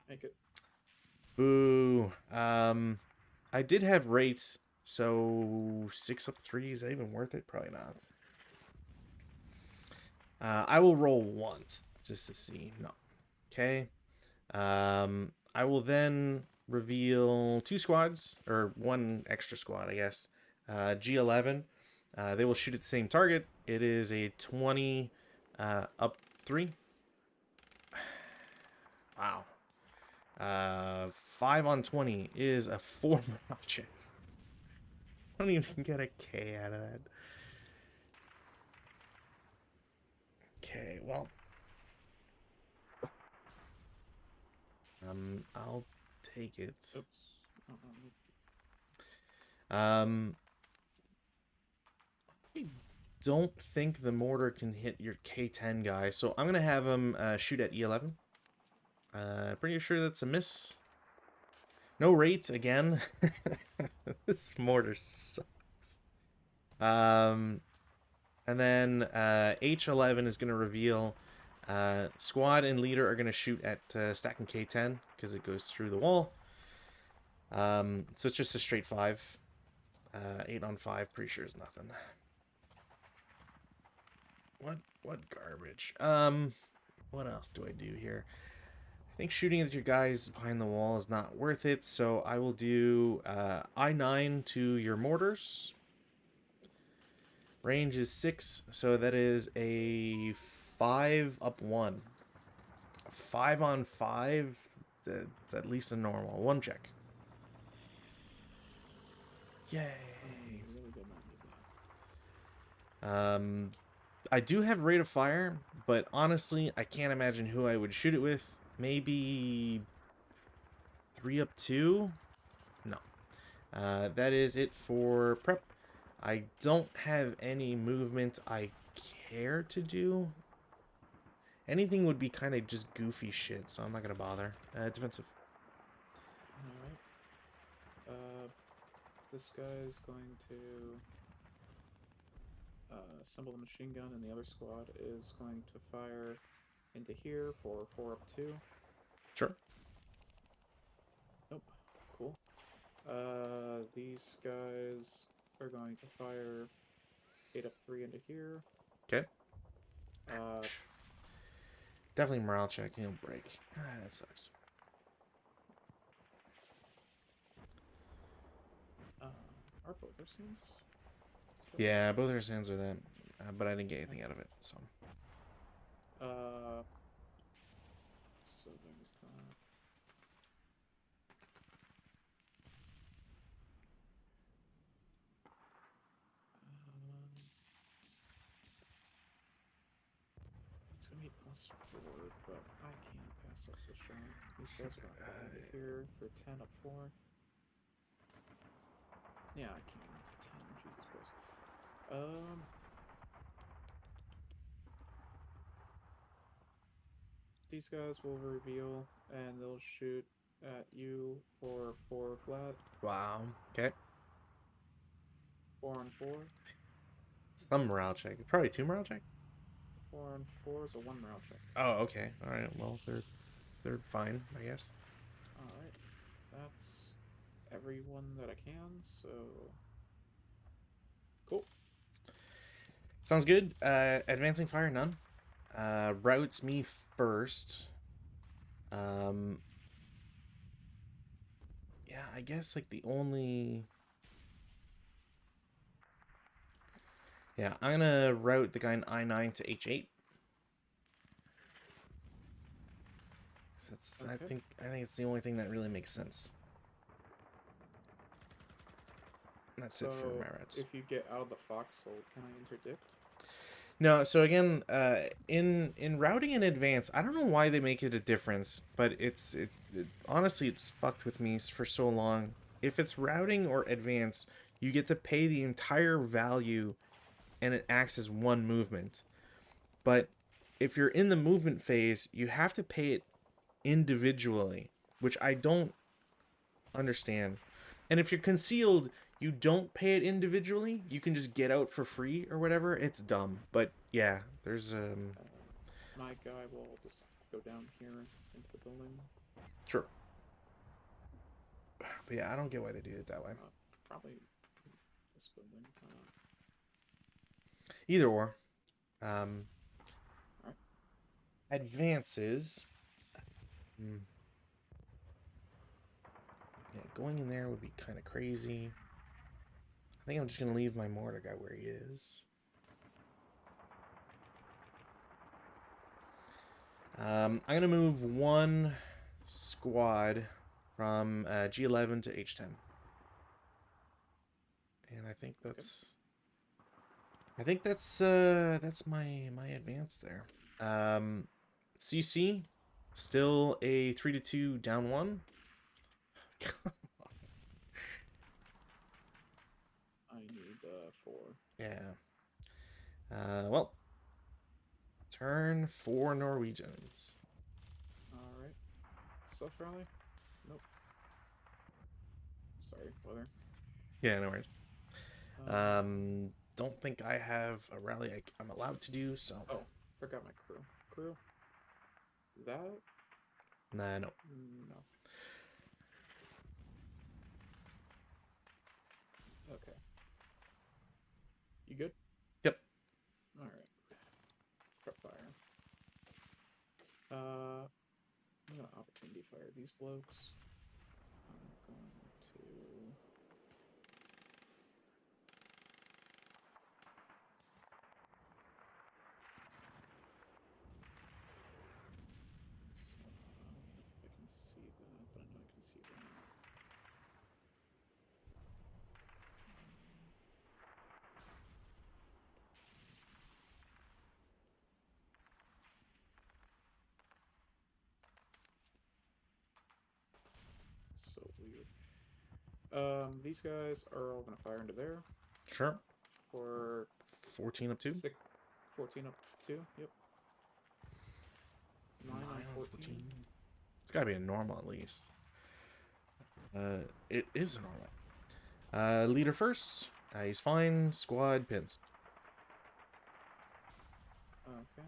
[SPEAKER 1] Make it.
[SPEAKER 2] Boo. I did have rate, so 6 up 3, is that even worth it? Probably not. I will roll once just to see. No. Okay. I will then reveal 2 squads, or 1 extra squad, I guess. G11. They will shoot at the same target. It is a 20 up 3. Wow. 5 on 20 is a 4 morale check. I don't even get a K out of that. Okay, well. I'll take it.
[SPEAKER 1] Oops.
[SPEAKER 2] I don't think the mortar can hit your K10 guy, so I'm gonna have him shoot at E11. Pretty sure that's a miss. No rate again. This mortar sucks. And then H11 is gonna reveal. Squad and leader are gonna shoot at stacking K10 because it goes through the wall. So it's just a straight 5. 8 on 5, pretty sure is nothing. What garbage? What else do I do here? I think shooting at your guys behind the wall is not worth it, so I will do I9 to your mortars. Range is 6, so that is a 5 up 1. 5 on 5, that's at least a normal. 1 check. Yay. I do have rate of fire, but honestly, I can't imagine who I would shoot it with. Maybe 3 up 2? No. That is it for prep. I don't have any movement I care to do. Anything would be kind of just goofy shit, so I'm not gonna bother. Defensive.
[SPEAKER 1] Alright. This guy is going to assemble the machine gun, and the other squad is going to fire into here for 4 up 2.
[SPEAKER 2] Sure.
[SPEAKER 1] Nope. Cool. These guys are going to fire 8 up 3 into here.
[SPEAKER 2] Okay.
[SPEAKER 1] Uh,
[SPEAKER 2] Definitely morale check. He'll break. That sucks.
[SPEAKER 1] are both our scenes?
[SPEAKER 2] Yeah, both our hands are that, but I didn't get anything out of it, so.
[SPEAKER 1] So there's that. It's gonna be +4, but I can't pass up the shot. These guys are gonna fly into here for 10 up 4. Yeah, I can't. That's a 10. Jesus Christ. These guys will reveal, and they'll shoot at you for 4 flat.
[SPEAKER 2] Wow. Okay.
[SPEAKER 1] 4 on 4.
[SPEAKER 2] Some morale check. Probably 2 morale check.
[SPEAKER 1] 4 on 4 is a 1 morale check.
[SPEAKER 2] Oh, okay. All right. Well, they're fine, I guess.
[SPEAKER 1] All right, that's everyone that I can. So cool.
[SPEAKER 2] Sounds good. Advancing fire, none. Routes me first. Yeah, I guess like the only. Yeah, I'm gonna route the guy in I-9 to H8. That's,
[SPEAKER 1] Okay.
[SPEAKER 2] I think it's the only thing that really makes sense. That's it for my routes.
[SPEAKER 1] If you get out of the foxhole, can I interdict?
[SPEAKER 2] No, so again, in routing in advance, I don't know why they make it a difference, but honestly it's fucked with me for so long. If it's routing or advance, you get to pay the entire value, and it acts as one movement. But if you're in the movement phase, you have to pay it individually, which I don't understand. And if you're concealed, you don't pay it individually. You can just get out for free or whatever. It's dumb, but yeah, there's
[SPEAKER 1] My guy will just go down here into the building.
[SPEAKER 2] Sure. But yeah, I don't get why they do it that way.
[SPEAKER 1] Probably this building.
[SPEAKER 2] Either or.
[SPEAKER 1] Right.
[SPEAKER 2] Advances. Yeah, going in there would be kind of crazy. I think I'm just going to leave my mortar guy where he is. I'm going to move one squad from G11 to H10. And I think that's... Okay. I think that's my advance there. CC, still a 3-2 down 1.
[SPEAKER 1] I need 4.
[SPEAKER 2] Yeah. Well, turn 4 Norwegians.
[SPEAKER 1] All right. Self rally? Nope. Sorry, weather.
[SPEAKER 2] Yeah, no worries. Don't think I have a rally I'm allowed to do, so.
[SPEAKER 1] Oh, forgot my crew. Crew? That?
[SPEAKER 2] Nah, no.
[SPEAKER 1] No. Okay. You good?
[SPEAKER 2] Yep.
[SPEAKER 1] All right. Prep fire. I'm gonna opportunity fire these blokes. I'm going to. So, I don't know if I can see that, but I know I can see that. So weird. These guys are all gonna fire into there.
[SPEAKER 2] Sure.
[SPEAKER 1] for
[SPEAKER 2] 14 up 2?
[SPEAKER 1] 14 up 2, yep. 9 on 14.
[SPEAKER 2] It's gotta be a normal at least. It is a normal. Leader first. He's fine. Squad pins.
[SPEAKER 1] Okay.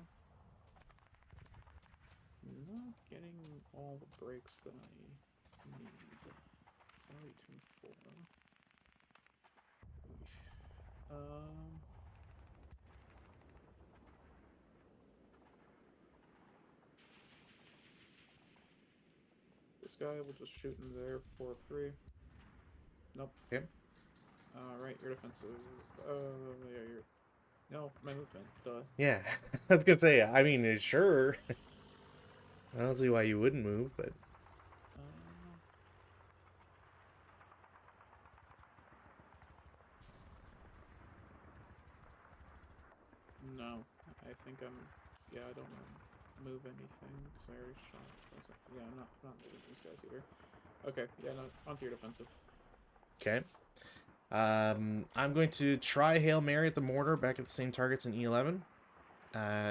[SPEAKER 1] Not getting all the breaks that I need. Salary turn 4. This guy will just shoot in there. 4 up 3. Nope.
[SPEAKER 2] Okay.
[SPEAKER 1] Right, you're defensive. Yeah, you're. No, my movement. Duh.
[SPEAKER 2] Yeah, I was gonna say. I mean, sure. I don't see why you wouldn't move, but
[SPEAKER 1] no, I think I'm. Yeah, I don't want to move anything because I already shot. Yeah, I'm not moving these guys either. Okay, yeah, no, onto your defensive.
[SPEAKER 2] okay. I'm going to try Hail Mary at the mortar back at the same targets in E11.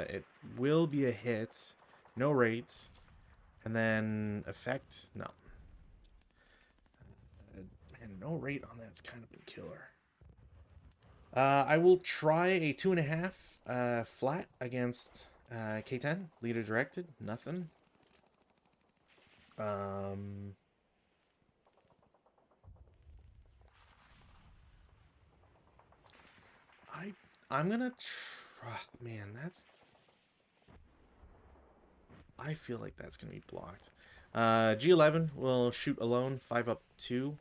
[SPEAKER 2] It will be a hit. No rate. And then effect. No. Man, no rate on that's kind of been killer. I will try a 2.5 flat against K10. Leader directed. Nothing. I'm gonna try. Man, that's. I feel like that's gonna be blocked. G11 will shoot alone. 5 up 2.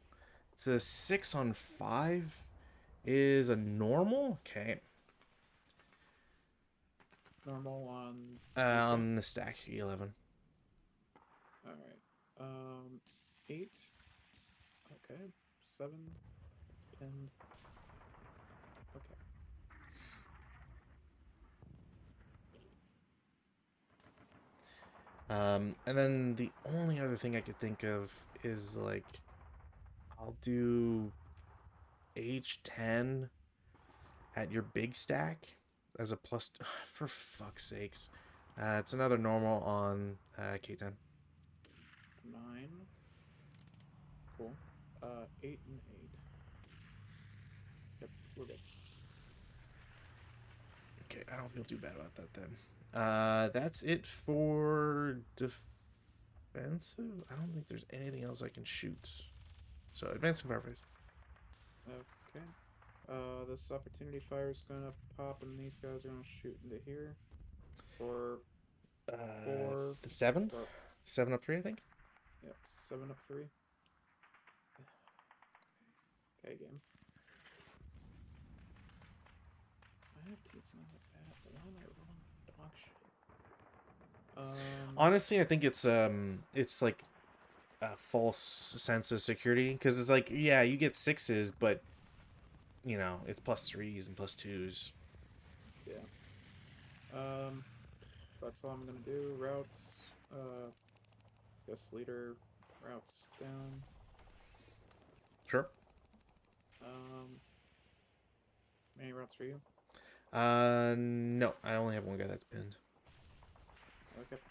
[SPEAKER 2] It's a 6 on 5. Is a normal. Okay.
[SPEAKER 1] Normal on.
[SPEAKER 2] On the stack E11.
[SPEAKER 1] All right. 8. Okay. 7. Pinned. Okay.
[SPEAKER 2] And then the only other thing I could think of is like, I'll do H10 at your big stack as a plus. For fuck's sakes. It's another normal on K10.
[SPEAKER 1] 9. Cool. 8 and 8. Yep, we're good.
[SPEAKER 2] Okay, I don't feel too bad about that then. That's it for defensive. I don't think there's anything else I can shoot. So advancing fireplace.
[SPEAKER 1] Okay. This opportunity fire is gonna pop, and these guys are gonna shoot into here. For 4
[SPEAKER 2] 7?
[SPEAKER 1] plus.
[SPEAKER 2] 7 up 3, I think.
[SPEAKER 1] Yep, 7 up 3. Okay, game. My FT's not that bad, but why am I rolling dog shit?
[SPEAKER 2] Honestly, I think it's like a false sense of security, because it's like, yeah, you get 6s, but you know it's +3s and +2s.
[SPEAKER 1] Yeah. That's all I'm gonna do. Routes. Guess leader. Routes down.
[SPEAKER 2] Sure.
[SPEAKER 1] Any routes for you?
[SPEAKER 2] No, I only have one guy that's pinned.
[SPEAKER 1] Okay.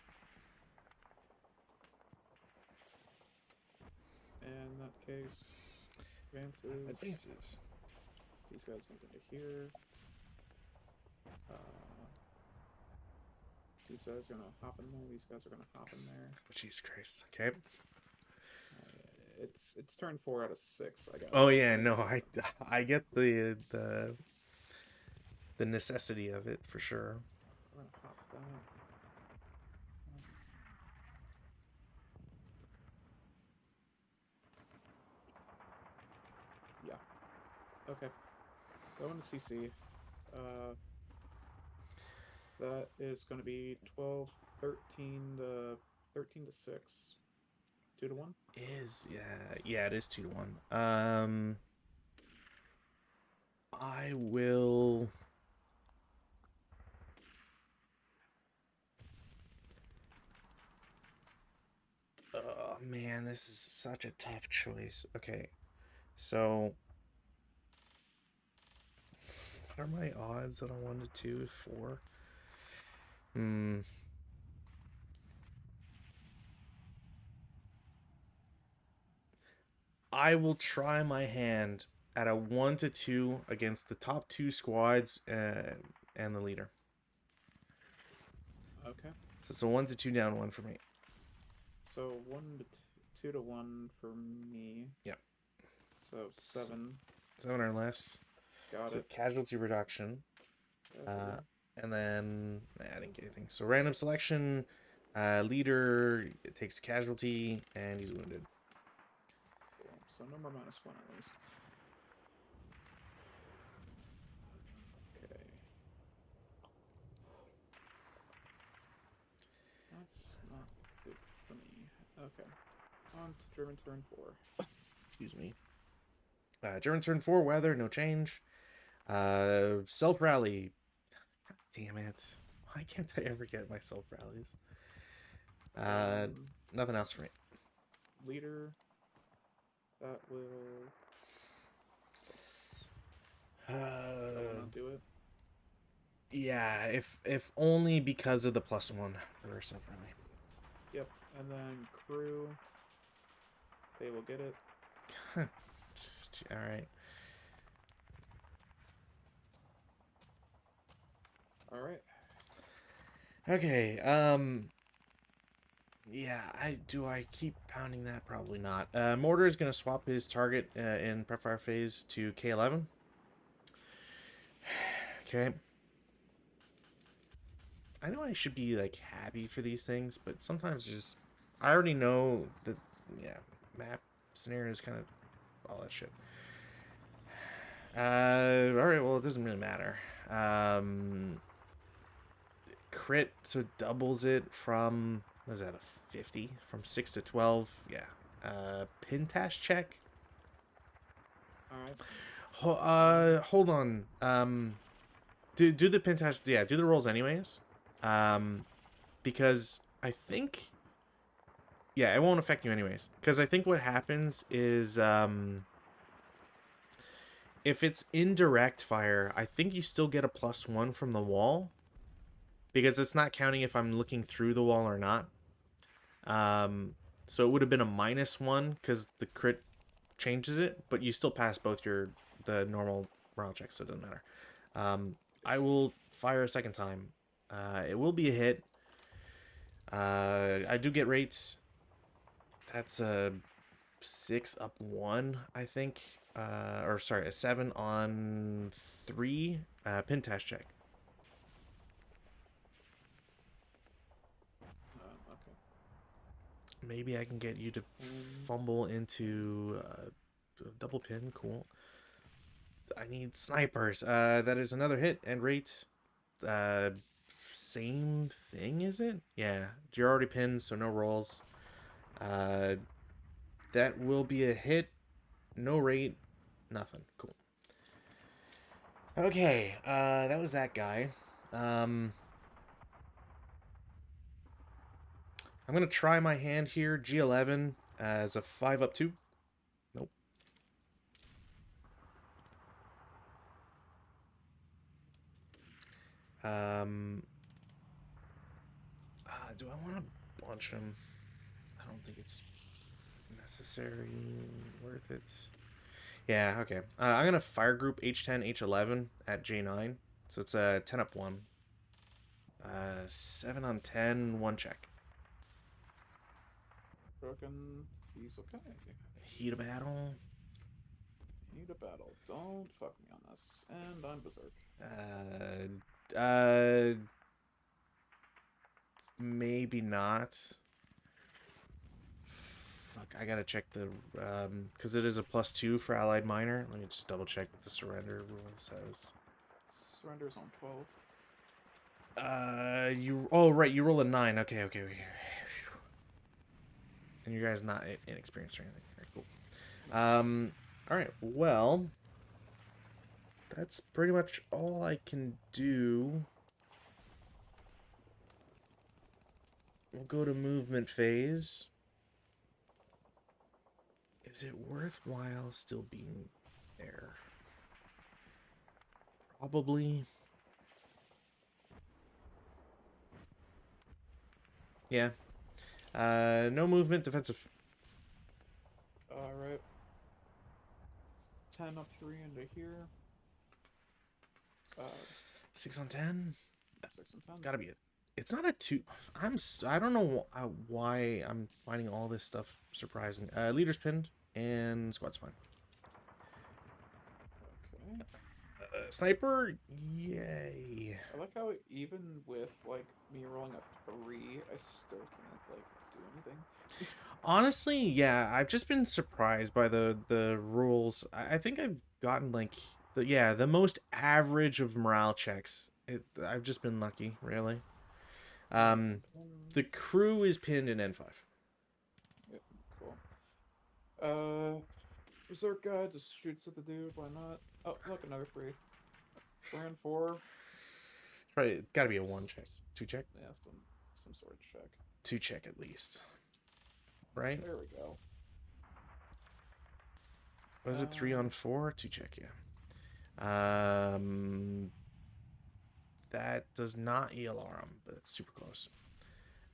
[SPEAKER 1] In that case,
[SPEAKER 2] Advances.
[SPEAKER 1] These guys move into here. These guys are gonna hop in there. These guys are gonna hop in there.
[SPEAKER 2] Oh, Jesus Christ. Okay.
[SPEAKER 1] It's turn 4 out of 6. I got.
[SPEAKER 2] Oh yeah, no, I get the necessity of it for sure.
[SPEAKER 1] We're gonna hop that. Yeah. Okay. Go into CC. That is going to be 12, 13 to 6. 2 to 1?
[SPEAKER 2] Yeah, it is 2 to 1. I will. Oh man, this is such a tough choice. Okay, so What are my odds on a 1 to 2 4? Hmm. I will try my hand at a 1 to 2 against the top 2 squads and the leader.
[SPEAKER 1] Okay.
[SPEAKER 2] So it's a 1 to 2 down 1 for me.
[SPEAKER 1] So 2 to 1 for me.
[SPEAKER 2] Yep.
[SPEAKER 1] So 7.
[SPEAKER 2] 7 or less.
[SPEAKER 1] Got
[SPEAKER 2] So
[SPEAKER 1] it.
[SPEAKER 2] casualty reduction.
[SPEAKER 1] Casualty.
[SPEAKER 2] And then I didn't get anything. So random selection, leader takes casualty, and he's wounded.
[SPEAKER 1] Cool. So number -1 at least. Okay. That's not good for me. Okay. On to German turn 4.
[SPEAKER 2] Excuse me. German turn 4, weather, no change. Self rally. Damn it. Why can't I ever get my self rallies? Nothing else for me.
[SPEAKER 1] Leader. That will. That will not do it.
[SPEAKER 2] Yeah, if only because of the +1 for self rally.
[SPEAKER 1] Yep. And then crew. They will get it.
[SPEAKER 2] All right.
[SPEAKER 1] All right.
[SPEAKER 2] Okay. Yeah, I keep pounding that? Probably not. Mortar is going to swap his target in prep-fire phase to K11. Okay. I know I should be like happy for these things, but sometimes just I already know that map scenarios kind of all that shit. All right, well it doesn't really matter. Crit, so it doubles it from, what is that, a 50 from 6 to 12. Yeah. Pintash check.
[SPEAKER 1] All right.
[SPEAKER 2] Hold on. Do the Pintash, yeah, do the rolls anyways. Because I think, yeah, it won't affect you anyways. Because I think what happens is, if it's indirect fire, I think you still get a +1 from the wall. Because it's not counting if I'm looking through the wall or not. So it would have been a -1 because the crit changes it, but you still pass both the normal morale checks, so it doesn't matter. I will fire a second time. It will be a hit. I do get rates. That's a 6 up 1, I think. Or sorry, a 7 on 3. Pintash check.
[SPEAKER 1] Okay.
[SPEAKER 2] Maybe I can get you to fumble into double pin. Cool. I need snipers. That is another hit and rates. Same thing, is it? Yeah. You're already pinned, so no rolls. That will be a hit. No rate. Nothing. Cool. Okay. That was that guy. I'm gonna try my hand here. G11 as a 5 up 2. Nope. Do I want to bunch him? I don't think it's necessary, worth it. Yeah, okay. I'm going to fire group H10, H11 at J9. So it's a 10 up 1. 7 on 10, 1 check.
[SPEAKER 1] Broken. He's okay.
[SPEAKER 2] Heat of battle.
[SPEAKER 1] Heat of battle. Don't fuck me on this. And I'm berserk.
[SPEAKER 2] Maybe not. Fuck, I gotta check the because it is a +2 for allied minor. Let me just double check what the surrender rule says.
[SPEAKER 1] Surrender's on 12.
[SPEAKER 2] Right, you roll a 9. Okay. And you guys not inexperienced or anything. All right, cool. All right, well, that's pretty much all I can do. We'll go to movement phase. Is it worthwhile still being there? Probably. Yeah. No movement, defensive.
[SPEAKER 1] Alright. 10 up 3 into here.
[SPEAKER 2] 6 on 10.
[SPEAKER 1] 6 and 10.
[SPEAKER 2] It's gotta be it. It's not a 2. I don't know why I'm finding all this stuff surprising. Leader's pinned and squad's fine.
[SPEAKER 1] Okay.
[SPEAKER 2] Sniper, yay.
[SPEAKER 1] I like how even with like me rolling a 3, I still can't like do anything.
[SPEAKER 2] Honestly, yeah, I've just been surprised by the rules. I think I've gotten like the most average of morale checks. I've just been lucky, really. The crew is pinned in N5.
[SPEAKER 1] Yep, cool. Berserk guy just shoots at the dude, why not? Oh, look, another 3. 3 and 4.
[SPEAKER 2] Probably gotta be a 1 check. 2 check?
[SPEAKER 1] Yeah, some sort of check.
[SPEAKER 2] 2 check at least. Right?
[SPEAKER 1] There we go.
[SPEAKER 2] Was it 3 on 4? 2 check, yeah. That does not ELR him, but it's super close.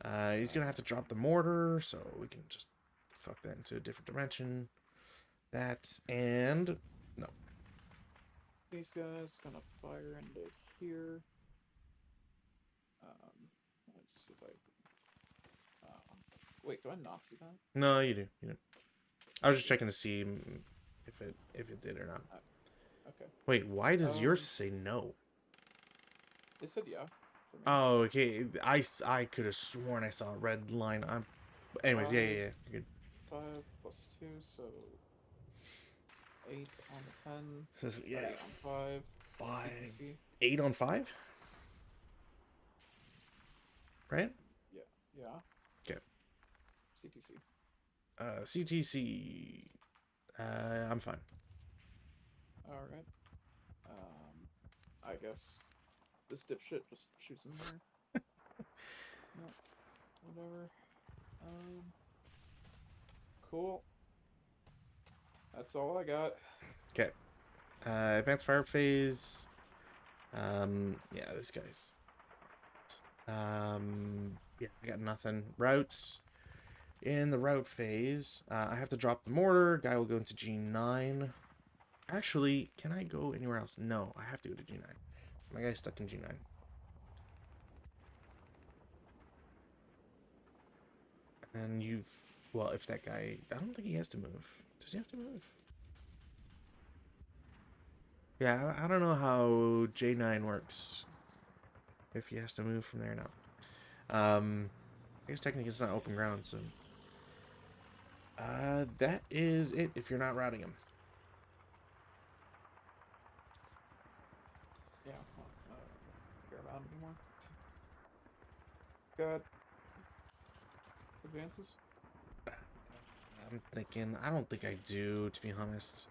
[SPEAKER 2] He's gonna have to drop the mortar, so we can just fuck that into a different dimension. That and no.
[SPEAKER 1] These guys gonna fire into here. Let's see if I. Wait, do I not see that?
[SPEAKER 2] No, you do. You do. I was just checking to see if it did or not.
[SPEAKER 1] Okay.
[SPEAKER 2] Wait, why does yours say no?
[SPEAKER 1] It said yeah. For me.
[SPEAKER 2] Oh, okay. I could have sworn I saw a red line. Anyways, yeah. You're good.
[SPEAKER 1] 5 plus 2, so it's 8 on the 10.
[SPEAKER 2] So, yeah.
[SPEAKER 1] 8 on 5.
[SPEAKER 2] 5.
[SPEAKER 1] CTC.
[SPEAKER 2] 8 on 5. Right?
[SPEAKER 1] Yeah. Yeah.
[SPEAKER 2] Okay.
[SPEAKER 1] CTC.
[SPEAKER 2] CTC. I'm fine.
[SPEAKER 1] All right. I guess this dipshit just shoots in there. No, whatever. Cool. That's all I got.
[SPEAKER 2] Okay. Advanced fire phase. Yeah, this guy's. Yeah, I got nothing. Routes. In the route phase, I have to drop the mortar. Guy will go into G9. Actually, can I go anywhere else? No, I have to go to G9. My guy's stuck in G9. And well, if that guy, I don't think he has to move. Does he have to move? Yeah, I don't know how J9 works. If he has to move from there now. I guess technically it's not open ground, so. That is it if you're not routing him.
[SPEAKER 1] Yeah, well, I don't care about him anymore. Got advances?
[SPEAKER 2] I'm thinking, I don't think I do, to be honest.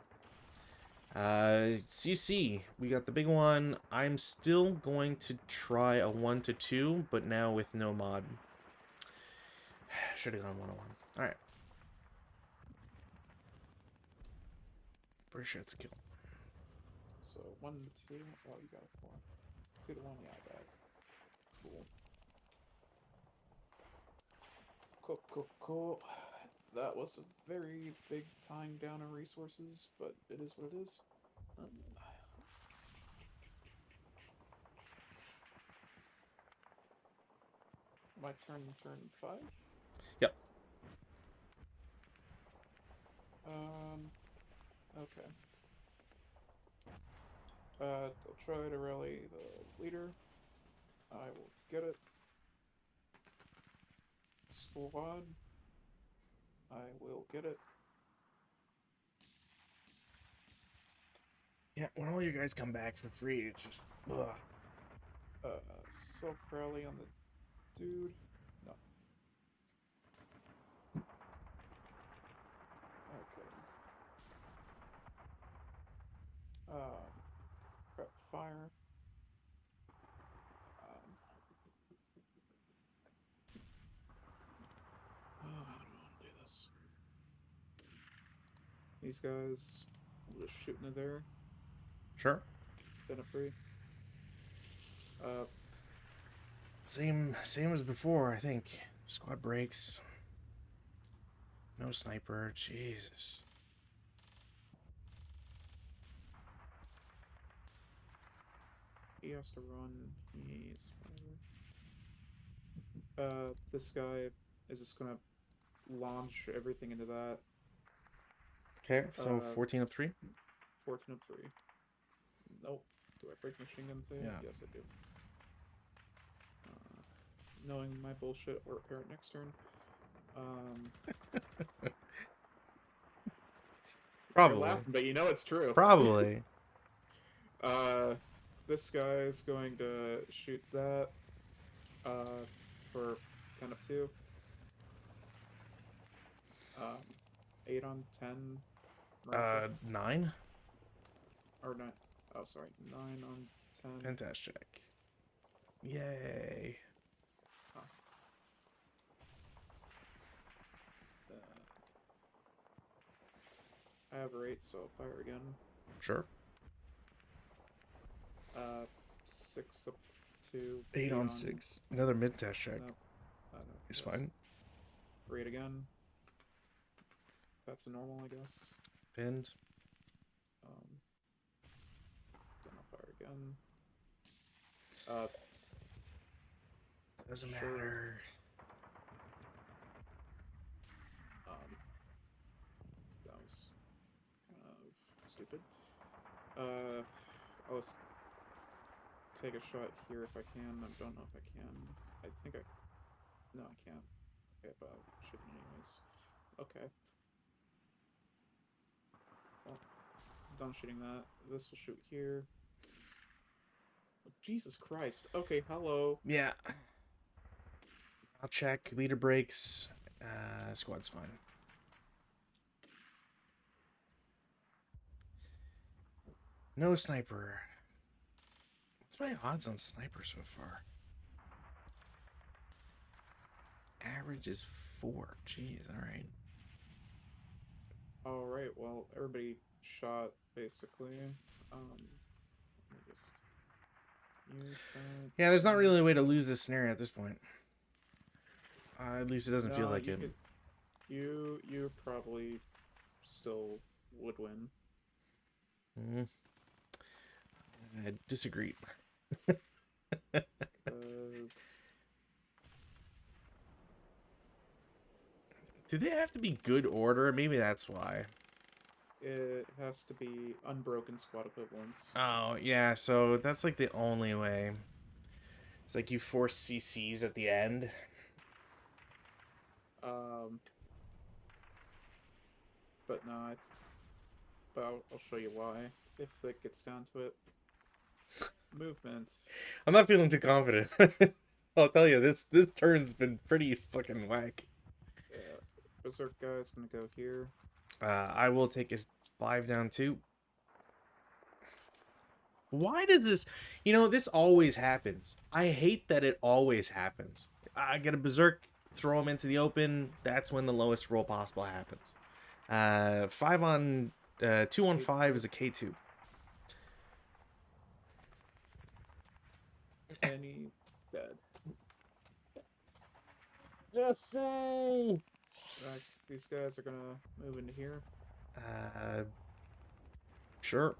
[SPEAKER 2] CC, we got the big one. I'm still going to try a 1-2, but now with no mod. Should have gone 1-1. Alright. Pretty sure it's a kill.
[SPEAKER 1] So 1 to 2. Oh, you got a 4. 2 to 1. Yeah, I got it. Cool. Cool. That was a very big time down of resources, but it is what it is. My turn 5?
[SPEAKER 2] Yep.
[SPEAKER 1] Okay. They'll try to rally the leader. I will get it. Squad. I will get it.
[SPEAKER 2] Yeah, when all you guys come back for free, it's just, ugh.
[SPEAKER 1] Self-rally on the dude. No. Okay. Prep fire. How do I want to do this? These guys will just shoot into there.
[SPEAKER 2] Sure.
[SPEAKER 1] Then a free. Uh,
[SPEAKER 2] Same as before, I think. Squad breaks. No sniper. Jesus.
[SPEAKER 1] he has to run. He's whatever. This guy is just gonna launch everything into that.
[SPEAKER 2] Okay, so
[SPEAKER 1] Uh,
[SPEAKER 2] 14 up 3.
[SPEAKER 1] 14 of 3. Nope. Do I break machine gun thing?
[SPEAKER 2] Yeah.
[SPEAKER 1] Yes, I do. Knowing my bullshit or repair it next turn. You're
[SPEAKER 2] Probably.
[SPEAKER 1] laughing, but you know it's true.
[SPEAKER 2] Probably.
[SPEAKER 1] Uh, this guy is going to shoot that. For 10 of 2. 8 on 10. Mirage.
[SPEAKER 2] 9.
[SPEAKER 1] Or 9. Oh, sorry. 9 on 10.
[SPEAKER 2] Fantastic. Yay.
[SPEAKER 1] Huh. I have a 8, so I'll fire again.
[SPEAKER 2] Sure.
[SPEAKER 1] 6 up 2.
[SPEAKER 2] 8 on 6. Another mid test check.
[SPEAKER 1] No,
[SPEAKER 2] Is
[SPEAKER 1] yes.
[SPEAKER 2] fine.
[SPEAKER 1] 8 again. That's a normal, I guess.
[SPEAKER 2] Pinned.
[SPEAKER 1] Then I'll fire again.
[SPEAKER 2] Doesn't
[SPEAKER 1] sure.
[SPEAKER 2] matter.
[SPEAKER 1] That was kind of stupid. I'll take a shot here if I can. I don't know if I can. I think I... No, I can't. Okay, but I'll shoot it anyways. Okay. Well, done shooting that. This will shoot here. Oh, Jesus Christ. Okay, hello.
[SPEAKER 2] Yeah. I'll check. Leader breaks. Squad's fine. No sniper. What's my odds on sniper so far? Average is 4. Jeez, alright.
[SPEAKER 1] Alright, well, everybody shot, basically. Let me just use that.
[SPEAKER 2] Yeah, there's not really a way to lose this scenario at this point. At least it doesn't feel like it.
[SPEAKER 1] You probably still would win.
[SPEAKER 2] I disagree. Do they have to be good order? Maybe that's why.
[SPEAKER 1] It has to be unbroken squad equivalents.
[SPEAKER 2] Oh, yeah, so that's like the only way. It's like you force CCs at the end.
[SPEAKER 1] But no, but I'll show you why, if it gets down to it. Movement.
[SPEAKER 2] I'm not feeling too confident. I'll tell you, this turn's been pretty fucking whack.
[SPEAKER 1] Yeah, Berserk guy's gonna go here.
[SPEAKER 2] I will take a 5 down 2. Why does this... You know, this always happens. I hate that it always happens. I get a Berserk, throw him into the open. That's when the lowest roll possible happens. 2 on 5 is a K2.
[SPEAKER 1] And he's dead.
[SPEAKER 2] Just say...
[SPEAKER 1] These guys are gonna move into here.
[SPEAKER 2] Sure.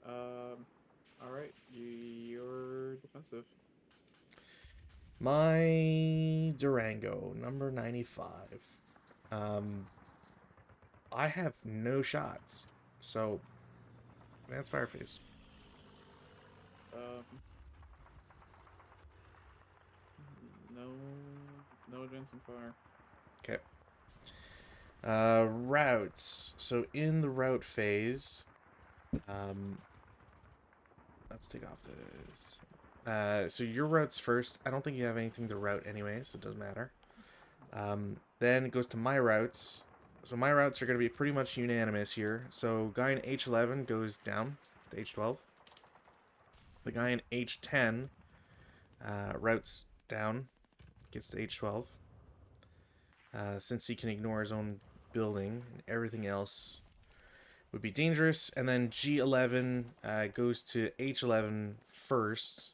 [SPEAKER 1] Alright, you're defensive.
[SPEAKER 2] My Durango, number 95. I have no shots, so that's Fireface.
[SPEAKER 1] No advancing fire.
[SPEAKER 2] Okay. Routes. So in the route phase, let's take off this. So your routes first. I don't think you have anything to route anyway, so it doesn't matter. Then it goes to my routes. So my routes are going to be pretty much unanimous here. So guy in H11 goes down to H12. The guy in H10 routes down, gets to H12. Since he can ignore his own building, and everything else would be dangerous. And then G11 goes to H11 first,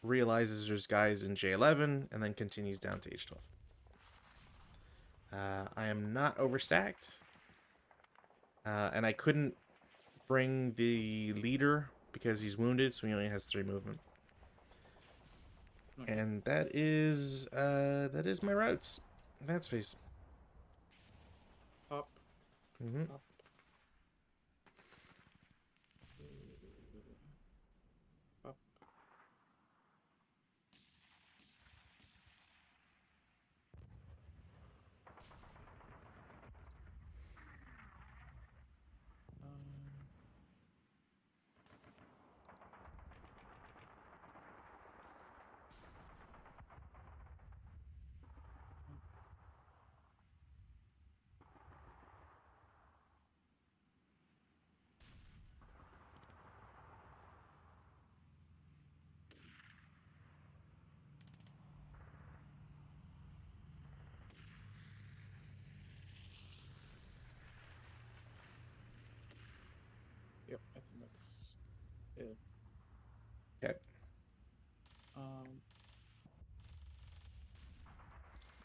[SPEAKER 2] realizes there's guys in J11, and then continues down to H12. I am not overstacked. And I couldn't bring the leader because he's wounded, so he only has 3 movement.
[SPEAKER 1] Okay.
[SPEAKER 2] And that is my routes. That's phase.
[SPEAKER 1] Up.
[SPEAKER 2] Mm-hmm.
[SPEAKER 1] Up. Up. Yep, I think that's it.
[SPEAKER 2] Okay.
[SPEAKER 1] Um.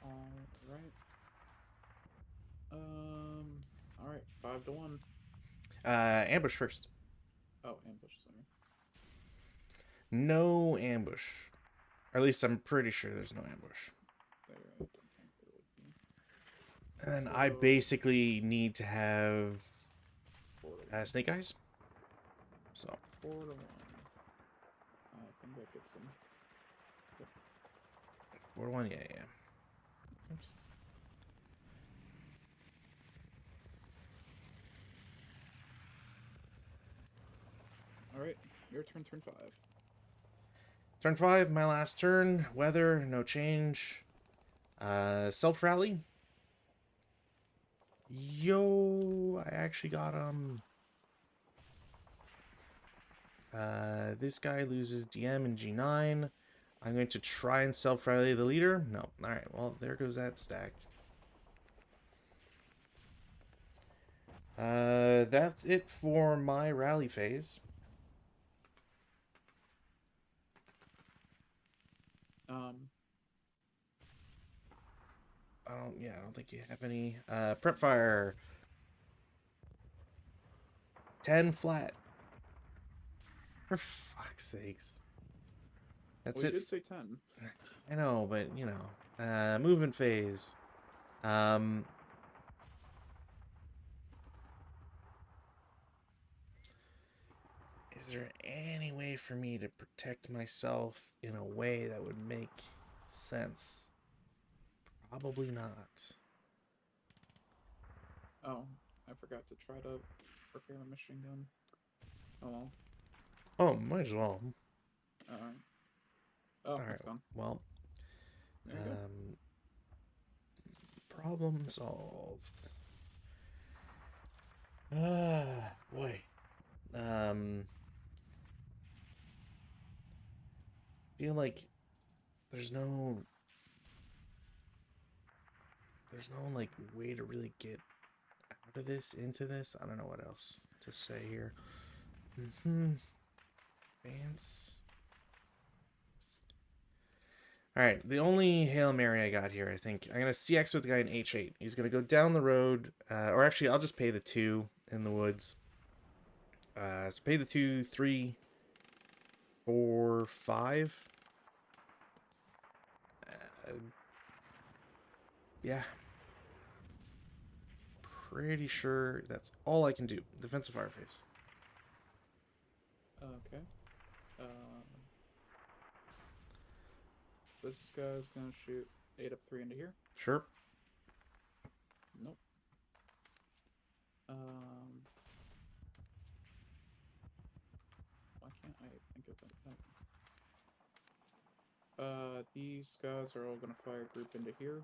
[SPEAKER 1] All right. All right. 5-1.
[SPEAKER 2] Ambush first.
[SPEAKER 1] Oh, ambush. Sorry.
[SPEAKER 2] No ambush. Or at least I'm pretty sure there's no ambush.
[SPEAKER 1] There, I don't think there would be.
[SPEAKER 2] And I
[SPEAKER 1] So,
[SPEAKER 2] basically need to have
[SPEAKER 1] 4-1.
[SPEAKER 2] snake eyes. So
[SPEAKER 1] 4-1. I think that gets him. Yep.
[SPEAKER 2] 4-1, yeah. Oops.
[SPEAKER 1] All right, your turn. Turn 5.
[SPEAKER 2] Turn 5, my last turn. Weather, no change. Self rally. Yo, I actually got this guy loses DM in G9. I'm going to try and self rally the leader. No. Alright, well, there goes that stack. That's it for my rally phase. I don't think you have any. Prep fire. 10 flat. For fuck's sakes. That's
[SPEAKER 1] Well, you
[SPEAKER 2] it.
[SPEAKER 1] did say 10.
[SPEAKER 2] I know, but you know, movement phase. Is there any way for me to protect myself in a way that would make sense? Probably not.
[SPEAKER 1] Oh, I forgot to try to repair a machine gun. Oh well.
[SPEAKER 2] Oh, might as well.
[SPEAKER 1] Alright. Oh,
[SPEAKER 2] Alright,
[SPEAKER 1] it's gone.
[SPEAKER 2] well,
[SPEAKER 1] There you go.
[SPEAKER 2] problem solved. Boy. Feel like there's no like way to really get out of this, into this. I don't know what else to say here. Advance. Alright, the only Hail Mary I got here, I think. I'm going to CX with the guy in H8. He's going to go down the road. Or actually, I'll just pay the 2 in the woods. So pay the 2, 3, 4, 5. Yeah. Pretty sure that's all I can do. Defensive fire phase.
[SPEAKER 1] Okay. This guy's gonna shoot 8 up 3 into here.
[SPEAKER 2] Sure.
[SPEAKER 1] Nope. Why can't I think of it? Oh. These guys are all gonna fire group into here.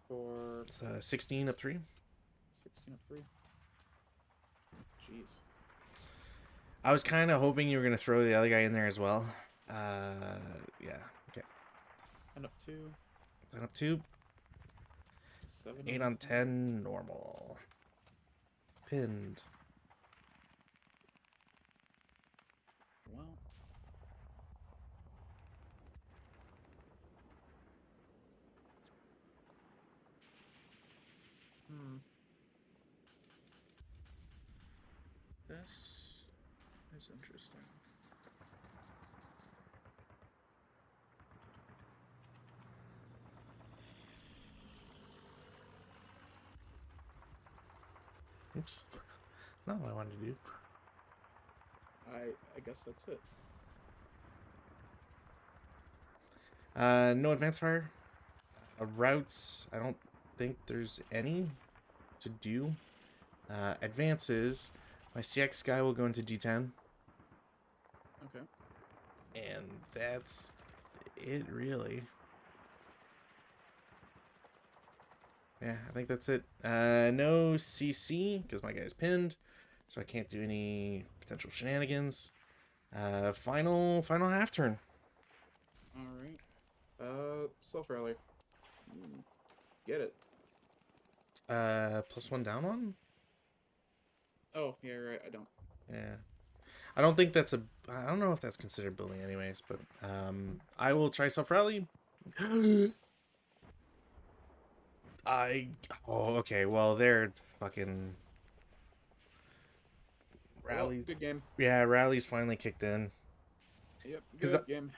[SPEAKER 1] For
[SPEAKER 2] It's 16 up 3.
[SPEAKER 1] 16 up 3. Jeez.
[SPEAKER 2] I was kind of hoping you were going to throw the other guy in there as well. Yeah. Okay.
[SPEAKER 1] 10 up 2.
[SPEAKER 2] 10 up 2.
[SPEAKER 1] 7
[SPEAKER 2] 8 on 10, normal. pinned.
[SPEAKER 1] Well. This is interesting.
[SPEAKER 2] Oops. Not what I wanted to do.
[SPEAKER 1] I guess that's it.
[SPEAKER 2] No advanced fire. Routes, I don't think there's any to do. Advances, my CX guy will go into D10.
[SPEAKER 1] Okay.
[SPEAKER 2] And that's it, really. Yeah, I think that's it. No CC, because my guy's pinned, so I can't do any potential shenanigans. Final half turn.
[SPEAKER 1] Alright. Self-rally. Get it.
[SPEAKER 2] +1 down one?
[SPEAKER 1] Oh, yeah, right, I don't.
[SPEAKER 2] Yeah. I don't think that's I don't know if that's considered building anyways, but I will try self-rally. Oh, okay, well, they're fucking...
[SPEAKER 1] Well,
[SPEAKER 2] Rally.
[SPEAKER 1] good game.
[SPEAKER 2] Yeah, rally's finally kicked in.
[SPEAKER 1] Yep,
[SPEAKER 2] Because
[SPEAKER 1] good game.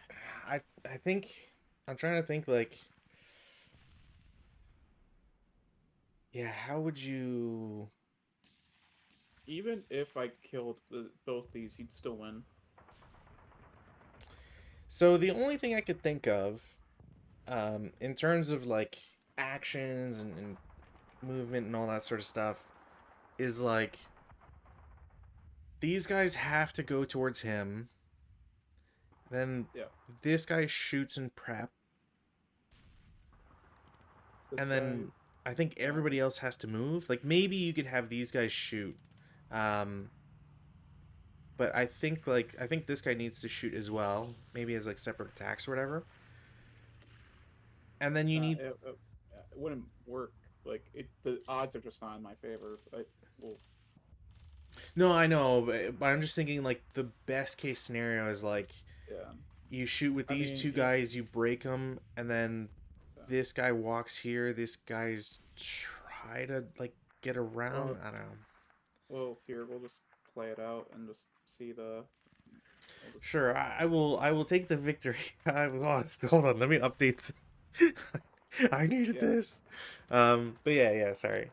[SPEAKER 2] I think... I'm trying to think, like... Yeah, how would you...
[SPEAKER 1] Even if I killed both these, he'd still win.
[SPEAKER 2] So the only thing I could think of, in terms of, like, actions and movement and all that sort of stuff, is, like... These guys have to go towards him. Then this guy shoots and prep. And then I think everybody else has to move. Like, maybe you could have these guys shoot. But I think this guy needs to shoot as well. Maybe as like separate attacks or whatever. And then you need...
[SPEAKER 1] It wouldn't work. Like, the odds are just not in my favor.
[SPEAKER 2] No, I know, but I'm just thinking, like, the best case scenario is, like, you shoot with these two guys, you break them, and then this guy walks here, this guy's try to, like, get around. I don't know.
[SPEAKER 1] Well, here, we'll just play it out and just see the...
[SPEAKER 2] Sure, I will take the victory. Hold on, let me update. I needed this. But yeah, sorry.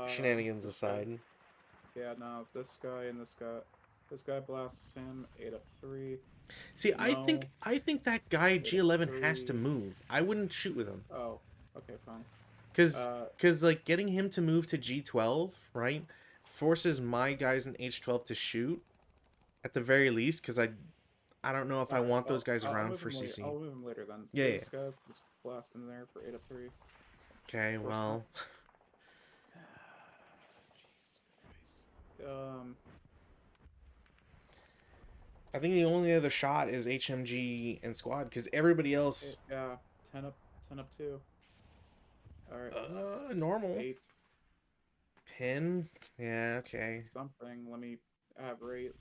[SPEAKER 2] Shenanigans aside.
[SPEAKER 1] Yeah, no, this guy and this guy blasts him, 8 up 3.
[SPEAKER 2] See, no. I think that guy G11 has to move. I wouldn't shoot with him.
[SPEAKER 1] Oh, okay, fine.
[SPEAKER 2] Cause like getting him to move to G12, right, forces my guys in H12 to shoot, at the very least, because I don't know if I want those guys around for CC.
[SPEAKER 1] I'll move him later then.
[SPEAKER 2] Yeah,
[SPEAKER 1] this guy, just blast him there for 8 up 3.
[SPEAKER 2] Okay, well.
[SPEAKER 1] Jesus Christ.
[SPEAKER 2] I think the only other shot is HMG and squad, because everybody else...
[SPEAKER 1] Yeah, 10 up 2. Alright.
[SPEAKER 2] Normal.
[SPEAKER 1] 8.
[SPEAKER 2] Pin? Yeah, okay.
[SPEAKER 1] Something. Let me have rate.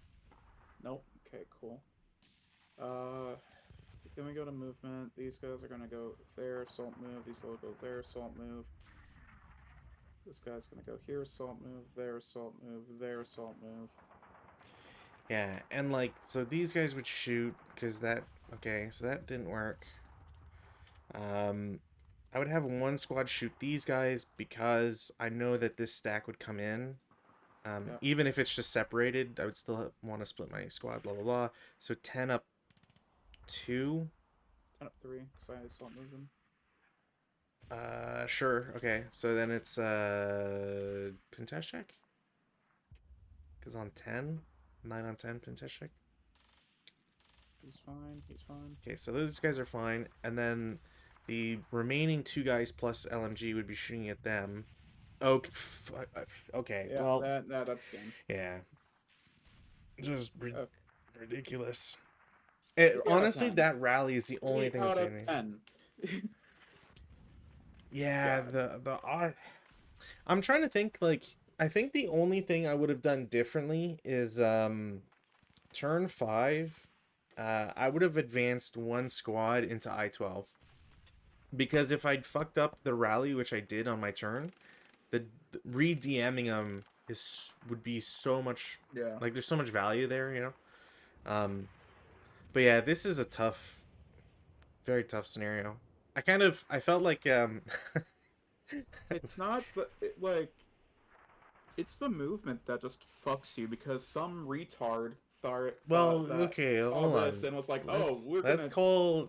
[SPEAKER 1] Nope. Okay, cool. Then we go to movement. These guys are gonna go there, assault move. These will go there, assault move. This guy's gonna go here, assault move, there, assault move, there, assault move.
[SPEAKER 2] Yeah, and like, so these guys would shoot, because that... Okay, so that didn't work. I would have one squad shoot these guys, because I know that this stack would come in. Even if it's just separated, I would still want to split my squad, blah, blah, blah. So 10 up 2.
[SPEAKER 1] 10 up 3, because I assault move them.
[SPEAKER 2] Sure, okay. So then it's, pin test check? Because on 10, 9 on 10, pin test check.
[SPEAKER 1] He's fine, he's fine.
[SPEAKER 2] Okay, so those guys are fine. And then the remaining 2 guys plus LMG would be shooting at them. Okay,
[SPEAKER 1] yeah,
[SPEAKER 2] well...
[SPEAKER 1] that's game.
[SPEAKER 2] Yeah. Just ridiculous.
[SPEAKER 1] Honestly,
[SPEAKER 2] that rally is the only thing that's
[SPEAKER 1] saying. 10.
[SPEAKER 2] Yeah, the I'm trying to think, like, I think the only thing I would have done differently is turn 5, I would have advanced one squad into I-12. Because if I'd fucked up the rally, which I did on my turn, the re-DMing them would be so much,
[SPEAKER 1] Yeah.
[SPEAKER 2] like there's so much value there, you know. Um, but yeah, this is a tough, very tough scenario. I felt like
[SPEAKER 1] It's not like it's the movement that just fucks you because some retard
[SPEAKER 2] well,
[SPEAKER 1] thought that
[SPEAKER 2] okay,
[SPEAKER 1] saw
[SPEAKER 2] hold
[SPEAKER 1] this
[SPEAKER 2] on.
[SPEAKER 1] and was like, "Oh, we're
[SPEAKER 2] Let's
[SPEAKER 1] gonna.
[SPEAKER 2] call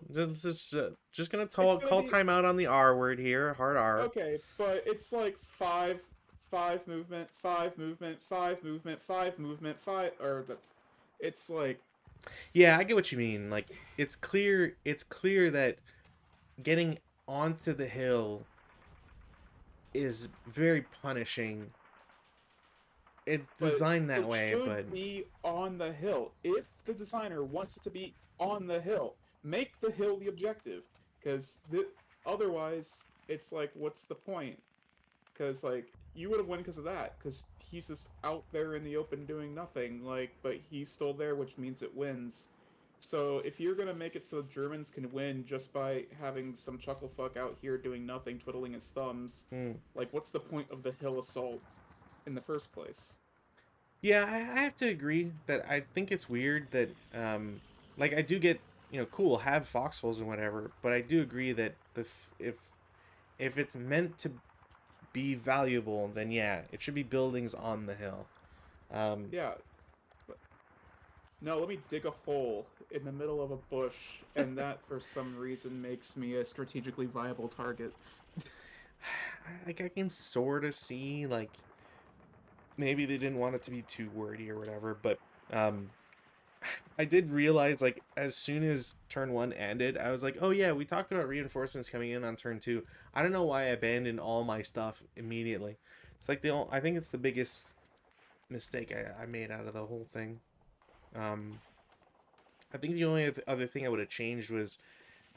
[SPEAKER 2] just gonna
[SPEAKER 1] It's gonna
[SPEAKER 2] call
[SPEAKER 1] be
[SPEAKER 2] timeout on the R word here, hard R.
[SPEAKER 1] okay," but it's like five movement, five movement, five movement, five movement, five, or the. It's like
[SPEAKER 2] Yeah, I get what you mean. Like it's clear that getting onto the hill is very punishing. It's
[SPEAKER 1] but
[SPEAKER 2] designed that
[SPEAKER 1] it
[SPEAKER 2] way,
[SPEAKER 1] should
[SPEAKER 2] but
[SPEAKER 1] be on the hill. If the designer wants it to be on the hill, make the hill the objective. Because otherwise, it's like, what's the point? Because like you would have won because of that. Because he's just out there in the open doing nothing. Like, but he's still there, which means it wins. So if you're gonna make it so the Germans can win just by having some chucklefuck out here doing nothing, twiddling his thumbs,
[SPEAKER 2] hmm.
[SPEAKER 1] like what's the point of the hill assault in the first place?
[SPEAKER 2] Yeah, I have to agree that I think it's weird that like I do get, cool, have foxholes and whatever, but I do agree that if it's meant to be valuable, then yeah, it should be buildings on the hill. Um,
[SPEAKER 1] Yeah, but no, let me dig a hole in the middle of a bush, and that for some reason makes me a strategically viable target.
[SPEAKER 2] like I can sort of see like maybe they didn't want it to be too wordy or whatever, but um, I did realize like as soon as turn 1 ended, I was like, oh yeah, we talked about reinforcements coming in on turn 2. I don't know why I abandoned all my stuff immediately. It's like I think it's the biggest mistake I made out of the whole thing. Um, I think the only other thing I would have changed was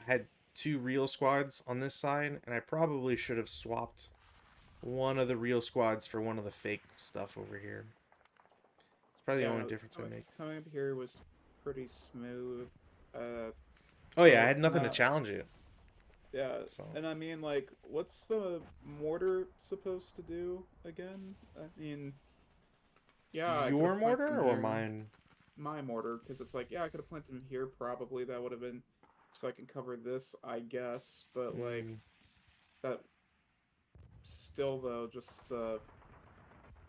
[SPEAKER 2] I had two real squads on this side, and I probably should have swapped one of the real squads for one of the fake stuff over here. It's probably the
[SPEAKER 1] Yeah,
[SPEAKER 2] only
[SPEAKER 1] no,
[SPEAKER 2] difference I'd make.
[SPEAKER 1] coming up here was pretty smooth, uh,
[SPEAKER 2] Oh yeah, I
[SPEAKER 1] but
[SPEAKER 2] had nothing to
[SPEAKER 1] nah,
[SPEAKER 2] challenge it.
[SPEAKER 1] yeah,
[SPEAKER 2] So
[SPEAKER 1] and I mean, like, what's the mortar supposed to do again? I mean, yeah, I could
[SPEAKER 2] your
[SPEAKER 1] have planted
[SPEAKER 2] mortar
[SPEAKER 1] him
[SPEAKER 2] or
[SPEAKER 1] here,
[SPEAKER 2] mine?
[SPEAKER 1] my mortar, because it's like, yeah, I could have planted him here, probably, that would have been, so I can cover this, I guess, but, like,
[SPEAKER 2] Mm,
[SPEAKER 1] that, still, though, just the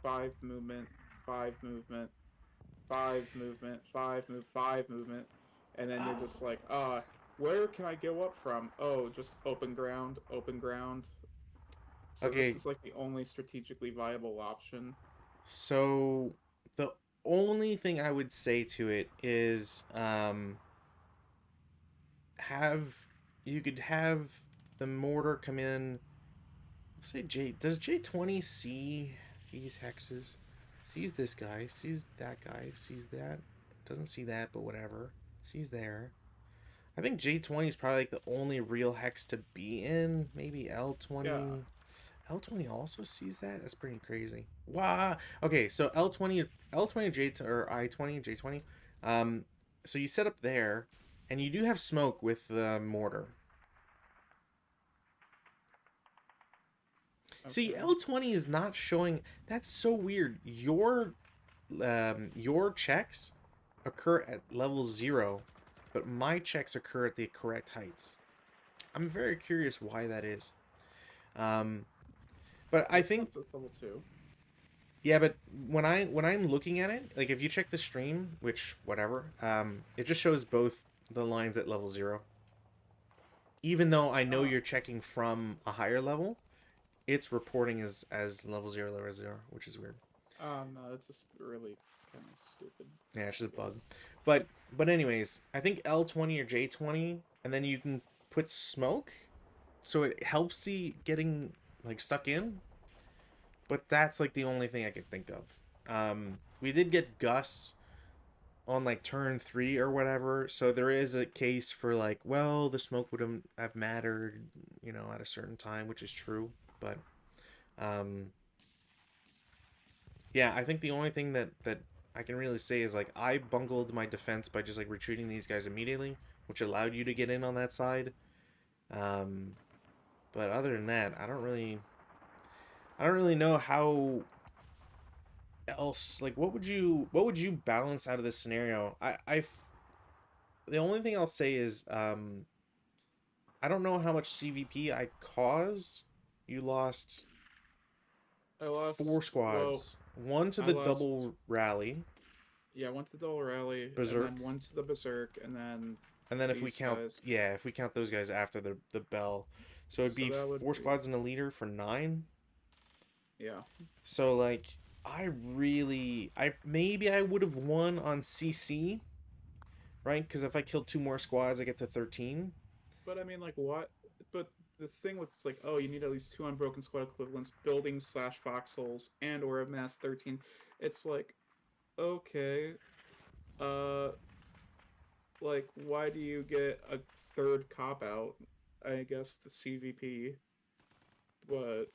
[SPEAKER 1] five movement, five movement, five movement, five movement, and then you're just like, where can I go up from? Oh, just open ground, open ground. So this
[SPEAKER 2] okay,
[SPEAKER 1] is like the only strategically viable option.
[SPEAKER 2] so the only thing I would say to it is have you could have the mortar come in. Let's say J20 see these hexes? Sees this guy, sees that guy, sees that. Doesn't see that, but whatever. Sees there. I think J20 is probably like the only real hex to be in. Maybe
[SPEAKER 1] Yeah,
[SPEAKER 2] L20. L20 also sees that? That's pretty crazy. Wow. Okay, so L20 J or I20 J20. Um so you set up there and you do have smoke with the mortar. See,
[SPEAKER 1] okay.
[SPEAKER 2] L20 is not showing. That's so weird. Your checks occur at level 0, but my checks occur at the correct heights. I'm very curious why that is. Um, but I
[SPEAKER 1] This
[SPEAKER 2] think
[SPEAKER 1] one's at level 2.
[SPEAKER 2] yeah, but when I'm looking at it, like if you check the stream, which whatever, it just shows both the lines at level 0. Even though I know
[SPEAKER 1] Uh,
[SPEAKER 2] you're checking from a higher level, it's reporting as level 0, which is weird.
[SPEAKER 1] no, it's just really kind of stupid,
[SPEAKER 2] Yeah, it's
[SPEAKER 1] I
[SPEAKER 2] just a bug.
[SPEAKER 1] guess.
[SPEAKER 2] But anyways, I think L20 or J20, and then you can put smoke, so it helps the getting like stuck in. But that's like the only thing I can think of. We did get Gus on like turn 3 or whatever, so there is a case for like, well, the smoke would have mattered, at a certain time, which is true. But um, Yeah, I think the only thing that I can really say is like I bungled my defense by just like retreating these guys immediately, which allowed you to get in on that side. Um, but other than that, I don't really know how else like what would you balance out of this scenario. The only thing I'll say is I don't know how much CVP I caused. You lost
[SPEAKER 1] I
[SPEAKER 2] four
[SPEAKER 1] lost. Well,
[SPEAKER 2] squads, one to
[SPEAKER 1] I
[SPEAKER 2] the
[SPEAKER 1] lost.
[SPEAKER 2] double rally
[SPEAKER 1] Yeah, one to the Dollar Rally, and then
[SPEAKER 2] berserk,
[SPEAKER 1] one to the Berserk, and then
[SPEAKER 2] and then if we
[SPEAKER 1] these
[SPEAKER 2] count,
[SPEAKER 1] guys.
[SPEAKER 2] yeah, if we count those guys after the bell, so it'd
[SPEAKER 1] So
[SPEAKER 2] be
[SPEAKER 1] that would
[SPEAKER 2] four
[SPEAKER 1] be,
[SPEAKER 2] squads and a leader for 9.
[SPEAKER 1] yeah.
[SPEAKER 2] So like I maybe I would have won on CC, right? Because if I killed two more squads, I get to 13.
[SPEAKER 1] But I mean, like, what? But the thing with it's like, oh, you need at least two unbroken squad equivalents, buildings slash foxholes, and or a mass 13. It's like, okay, uh, like, why do you get a third cop out? I guess the CVP, but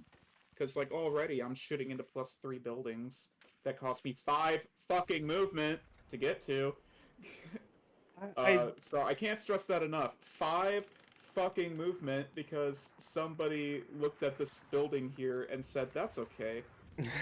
[SPEAKER 1] because like already I'm shooting into +3 buildings that cost me 5 fucking movement to get to.
[SPEAKER 2] I
[SPEAKER 1] So I can't stress that enough. 5 fucking movement because somebody looked at this building here and said that's okay.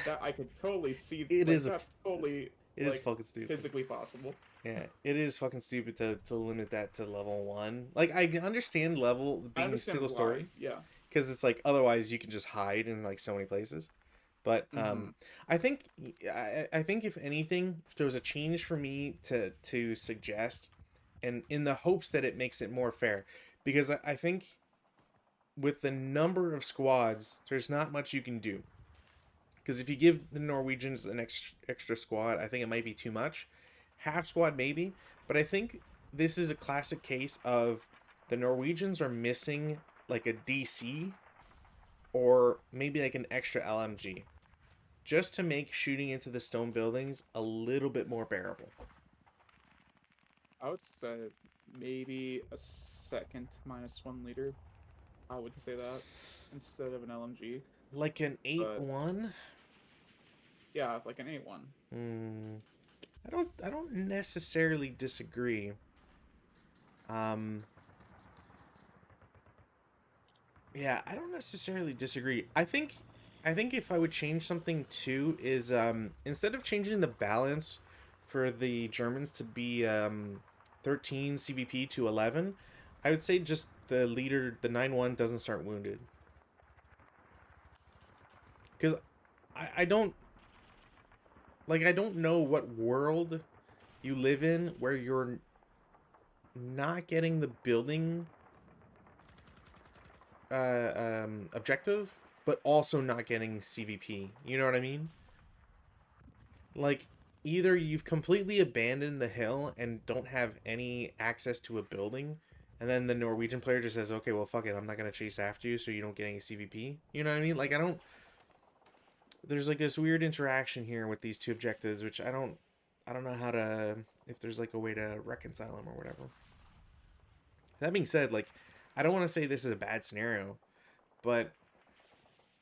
[SPEAKER 1] That I could totally see,
[SPEAKER 2] it
[SPEAKER 1] like
[SPEAKER 2] is
[SPEAKER 1] that's totally
[SPEAKER 2] it is
[SPEAKER 1] like
[SPEAKER 2] fucking stupid.
[SPEAKER 1] physically possible.
[SPEAKER 2] Yeah, it is fucking stupid to limit that to level 1. Like I understand level
[SPEAKER 1] I
[SPEAKER 2] being
[SPEAKER 1] understand
[SPEAKER 2] single
[SPEAKER 1] why.
[SPEAKER 2] story
[SPEAKER 1] Yeah.
[SPEAKER 2] because it's like otherwise you can just hide in like so many places. But
[SPEAKER 1] Mm-hmm.
[SPEAKER 2] I think I think if anything, if there was a change for me to suggest, and in the hopes that it makes it more fair, because I think with the number of squads, there's not much you can do. Because if you give the Norwegians an extra squad, I think it might be too much. Half squad maybe, but I think this is a classic case of the Norwegians are missing like a DC or maybe like an extra LMG just to make shooting into the stone buildings a little bit more bearable.
[SPEAKER 1] I would say maybe a second -1 liter. I would say that instead of an LMG.
[SPEAKER 2] Like an
[SPEAKER 1] But
[SPEAKER 2] 8-1?
[SPEAKER 1] yeah, like an A1.
[SPEAKER 2] Hmm. I don't necessarily disagree. Um yeah, I don't necessarily disagree. I think if I would change something too is instead of changing the balance for the Germans to be 13 CVP to 11, I would say just the leader the 9-1 doesn't start wounded. Cuz I don't like I don't know what world you live in where you're not getting the building objective but also not getting CVP. You know what I mean? Like either you've completely abandoned the hill and don't have any access to a building, and then the Norwegian player just says, "Okay, well, fuck it, I'm not gonna chase after you, so you don't get any CVP." You know what I mean? Like I don't. There's like this weird interaction here with these two objectives, which I don't know how to if there's like a way to reconcile them or whatever. That being said, like I don't want to say this is a bad scenario, but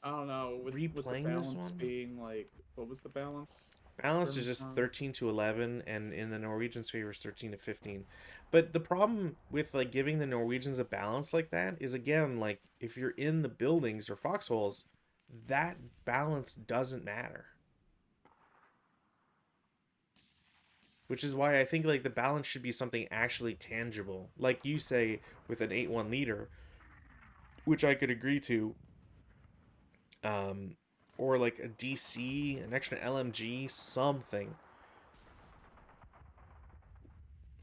[SPEAKER 1] I don't know, with the
[SPEAKER 2] replaying this
[SPEAKER 1] balance
[SPEAKER 2] one,
[SPEAKER 1] being like, what was the balance?
[SPEAKER 2] balance is
[SPEAKER 1] German
[SPEAKER 2] just
[SPEAKER 1] time?
[SPEAKER 2] 13 to 11 and in the Norwegians favor is 13 to 15. But the problem with like giving the Norwegians a balance like that is again like if you're in the buildings or foxholes, that balance doesn't matter. Which is why I think like the balance should be something actually tangible. Like you say with an 8-1 leader, which I could agree to, um or like a DC, an extra LMG, something.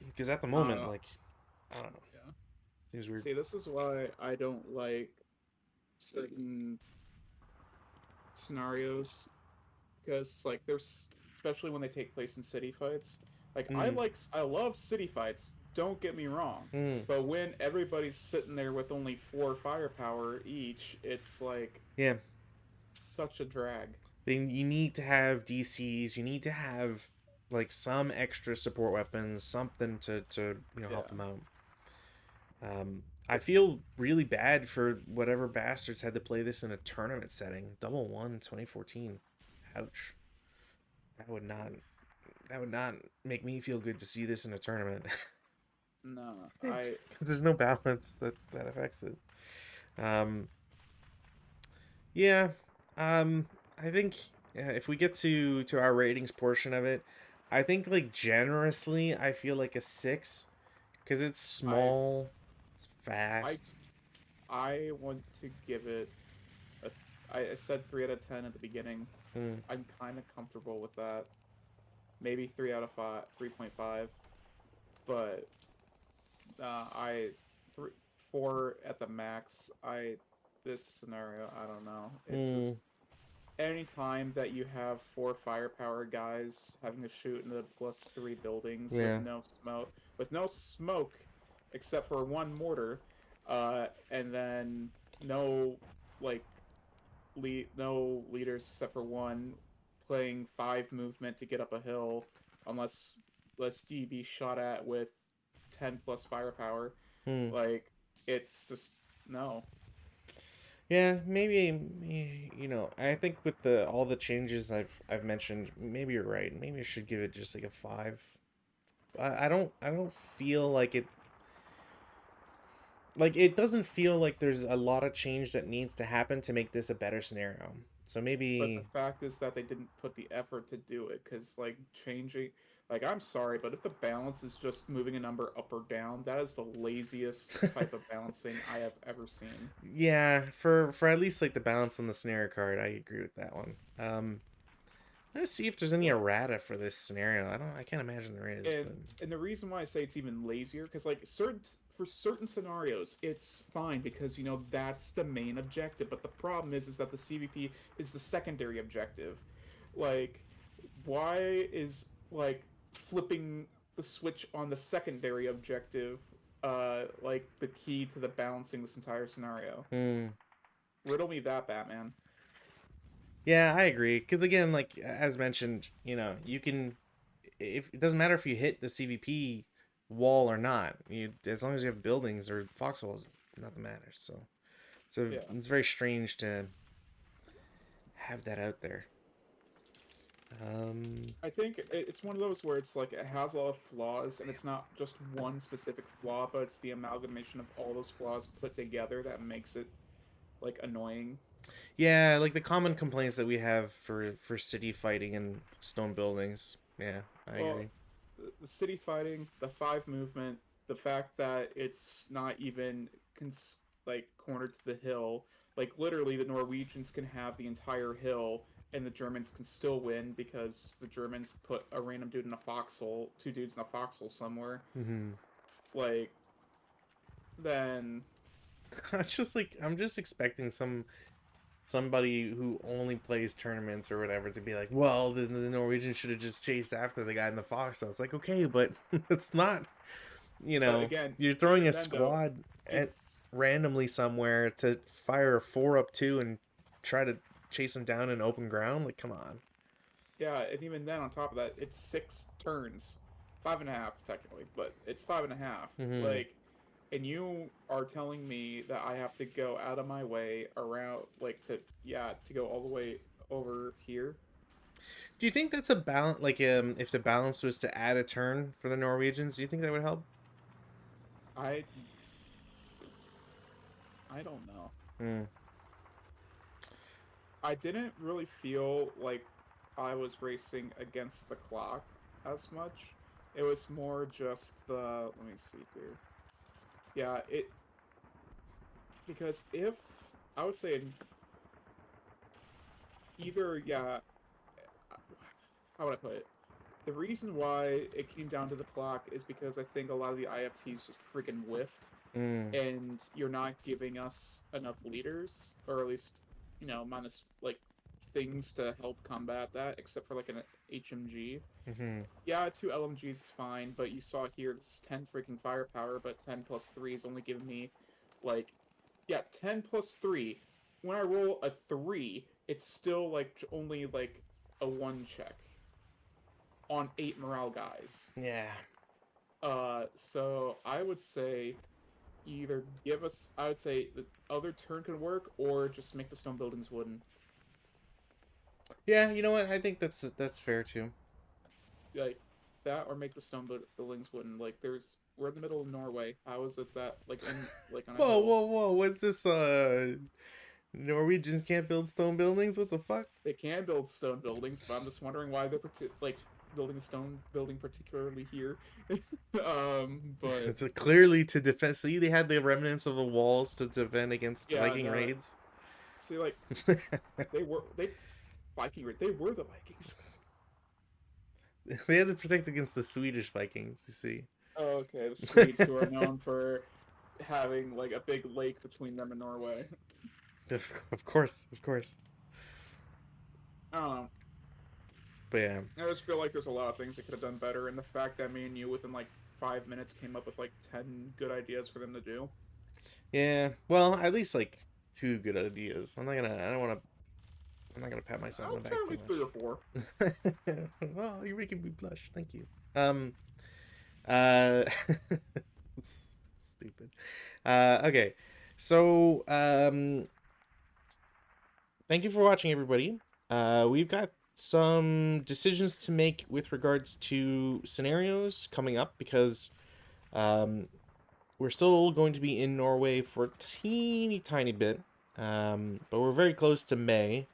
[SPEAKER 2] Because at the
[SPEAKER 1] I don't
[SPEAKER 2] moment
[SPEAKER 1] know.
[SPEAKER 2] like I don't know.
[SPEAKER 1] Yeah.
[SPEAKER 2] Seems weird.
[SPEAKER 1] See, this is why I don't like certain scenarios because like there's especially when they take place in city fights. Like
[SPEAKER 2] Mm.
[SPEAKER 1] I love city fights. Don't get me wrong,
[SPEAKER 2] Mm.
[SPEAKER 1] but when everybody's sitting there with only 4 firepower each, it's like
[SPEAKER 2] Yeah.
[SPEAKER 1] such a drag.
[SPEAKER 2] Then you need to have DCs. You need to have like some extra support weapons, something to help
[SPEAKER 1] Yeah.
[SPEAKER 2] them out. I feel really bad for whatever bastards had to play this in a tournament setting. Double one 2014. Ouch. that would not that would not make me feel good to see this in a tournament.
[SPEAKER 1] No,
[SPEAKER 2] Because there's no balance that affects it. Um, yeah, I think if we get to our ratings portion of it, I think like generously, I feel like a 6 because it's
[SPEAKER 1] I,
[SPEAKER 2] small, it's
[SPEAKER 1] I,
[SPEAKER 2] fast.
[SPEAKER 1] I want to give it a. I said 3 out of 10 at the beginning.
[SPEAKER 2] Mm,
[SPEAKER 1] I'm kind of comfortable with that. Maybe 3 out of 5, 3.5. But I three, 4 at the max. This scenario, I don't know. It's just
[SPEAKER 2] mm,
[SPEAKER 1] any time that you have 4 firepower guys having to shoot into +3 buildings
[SPEAKER 2] yeah.
[SPEAKER 1] with no smoke except for one mortar, and then no like no leaders except for one playing 5 movement to get up a hill, unless you be shot at with 10 plus firepower.
[SPEAKER 2] Mm.
[SPEAKER 1] Like it's just no.
[SPEAKER 2] Yeah, maybe you know, I think with the all the changes I've mentioned, maybe you're right. Maybe I should give it just like a 5. I don't feel like it doesn't feel like there's a lot of change that needs to happen to make this a better scenario. So
[SPEAKER 1] But the
[SPEAKER 2] maybe
[SPEAKER 1] fact is that they didn't put the effort to do it, because like changing, like I'm sorry, but if the balance is just moving a number up or down, that is the laziest type of balancing I have ever seen.
[SPEAKER 2] yeah, for at least like the balance on the scenario card, I agree with that one. Let's see if there's any
[SPEAKER 1] Like,
[SPEAKER 2] errata for this scenario. I can't imagine there is, but
[SPEAKER 1] and the reason why I say it's even lazier, because like certain scenarios, it's fine because that's the main objective. But the problem is that the CVP is the secondary objective. Like, why is like flipping the switch on the secondary objective like the key to the balancing this entire scenario?
[SPEAKER 2] hmm.
[SPEAKER 1] Riddle me that, Batman.
[SPEAKER 2] Yeah, I agree. Because again, like as mentioned, you can if it doesn't matter if you hit the CVP wall or not. You as long as you have buildings or foxholes, nothing matters. So
[SPEAKER 1] Yeah.
[SPEAKER 2] it's very strange to have that out there. Um,
[SPEAKER 1] I think it's one of those where it's like it has a lot of flaws, and it's not just one specific flaw, but it's the amalgamation of all those flaws put together that makes it like annoying.
[SPEAKER 2] yeah, like the common complaints that we have for city fighting and stone buildings. Yeah, I
[SPEAKER 1] Well,
[SPEAKER 2] agree.
[SPEAKER 1] the city fighting, the 5 movement, the fact that it's not even like cornered to the hill. Like literally, the Norwegians can have the entire hill, and the Germans can still win because the Germans put a random dude in a foxhole, 2 dudes in a foxhole somewhere.
[SPEAKER 2] Hmm.
[SPEAKER 1] Like then,
[SPEAKER 2] I'm just expecting somebody who only plays tournaments or whatever to be like, well, the Norwegians should have just chased after the guy in the fox. I was like, okay, but it's not.
[SPEAKER 1] but again,
[SPEAKER 2] You're throwing
[SPEAKER 1] even
[SPEAKER 2] a
[SPEAKER 1] then though,
[SPEAKER 2] squad at
[SPEAKER 1] it's
[SPEAKER 2] randomly somewhere to fire a 4-up 2 and try to chase him down in open ground. Like, come on.
[SPEAKER 1] yeah, and even then on top of that, it's 6 turns, 5.5 technically, but it's 5.5.
[SPEAKER 2] Hmm.
[SPEAKER 1] Like, and you are telling me that I have to go out of my way around, like to go all the way over here.
[SPEAKER 2] Do you think that's a balance? Like, if the balance was to add a turn for the Norwegians, do you think that would help?
[SPEAKER 1] I I don't know.
[SPEAKER 2] Hmm.
[SPEAKER 1] I didn't really feel like I was racing against the clock as much. It was more just the, let me see here. Yeah, it because if I would say either, yeah, how would I put it? The reason why it came down to the clock is because I think a lot of the IFTs just freaking whiffed,
[SPEAKER 2] Hmm.
[SPEAKER 1] and you're not giving us enough leaders, or at least, minus like things to help combat that, except for like an HMG.
[SPEAKER 2] Hmm.
[SPEAKER 1] Yeah, 2 LMGs is fine, but you saw here this is 10 freaking firepower, but 10 plus 3 is only giving me like, yeah, 10 plus 3. When I roll a 3, it's still like only like a 1 check on 8 morale guys.
[SPEAKER 2] Yeah.
[SPEAKER 1] So I would say either give us, I would say the other turn can work, or just make the stone buildings wooden.
[SPEAKER 2] Yeah, you know what? I think that's fair too.
[SPEAKER 1] Like that, or make the stone buildings wooden. Like we're in the middle of Norway. How is it that like in like on a
[SPEAKER 2] Whoa,
[SPEAKER 1] hill
[SPEAKER 2] whoa, whoa! What's this? Norwegians can't build stone buildings? What the fuck?
[SPEAKER 1] they can build stone buildings, but I'm just wondering why they're like building a stone building particularly here. But
[SPEAKER 2] It's clearly to defend. See, they had the remnants of the walls to defend against
[SPEAKER 1] yeah,
[SPEAKER 2] Viking
[SPEAKER 1] no.
[SPEAKER 2] raids.
[SPEAKER 1] See, like they they were the Vikings.
[SPEAKER 2] They had to protect against the Swedish Vikings. You see.
[SPEAKER 1] Oh, okay, the Swedes who are known for having like a big lake between them and Norway.
[SPEAKER 2] Of course, of course.
[SPEAKER 1] I don't know.
[SPEAKER 2] But yeah,
[SPEAKER 1] I just feel like there's a lot of things they could have done better, and the fact that me and you within like 5 minutes came up with like 10 good ideas for them to do.
[SPEAKER 2] yeah. Well, at least like two good ideas. I'm not gonna. I don't want to. I'm not gonna pat myself on the
[SPEAKER 1] Okay,
[SPEAKER 2] back too
[SPEAKER 1] like three or four.
[SPEAKER 2] much. Well, you're making me blush. Thank you. Uh. Stupid. Okay. So thank you for watching, everybody. We've got some decisions to make with regards to scenarios coming up because um, we're still going to be in Norway for a teeny tiny bit, but we're very close to May,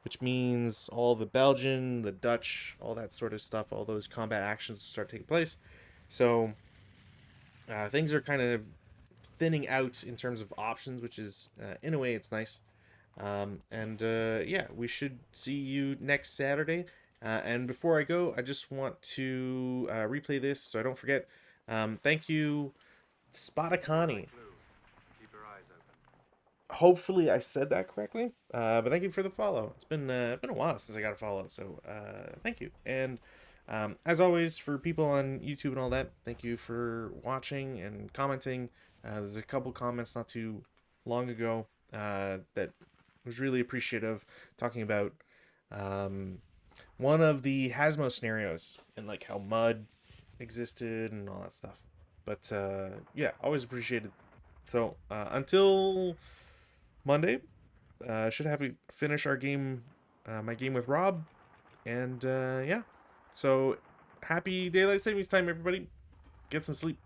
[SPEAKER 2] which means all the Belgian, the Dutch, all that sort of stuff, all those combat actions start taking place. So things are kind of thinning out in terms of options, which is, in a way, it's nice. And yeah, we should see you next Saturday. And before I go, I just want to replay this so I don't forget. Thank you, Spotakani. Hopefully, I said that correctly. But thank you for the follow. It's been a while since I got a follow, so thank you. And as always, for people on YouTube and all that, thank you for watching and commenting. There's a couple comments not too long ago that was really appreciative, talking about one of the Hasmo scenarios and like how mud existed and all that stuff. But yeah, always appreciated. So until Monday, should have we finish our game, my game with Rob, and yeah. So happy daylight savings time, everybody. Get some sleep.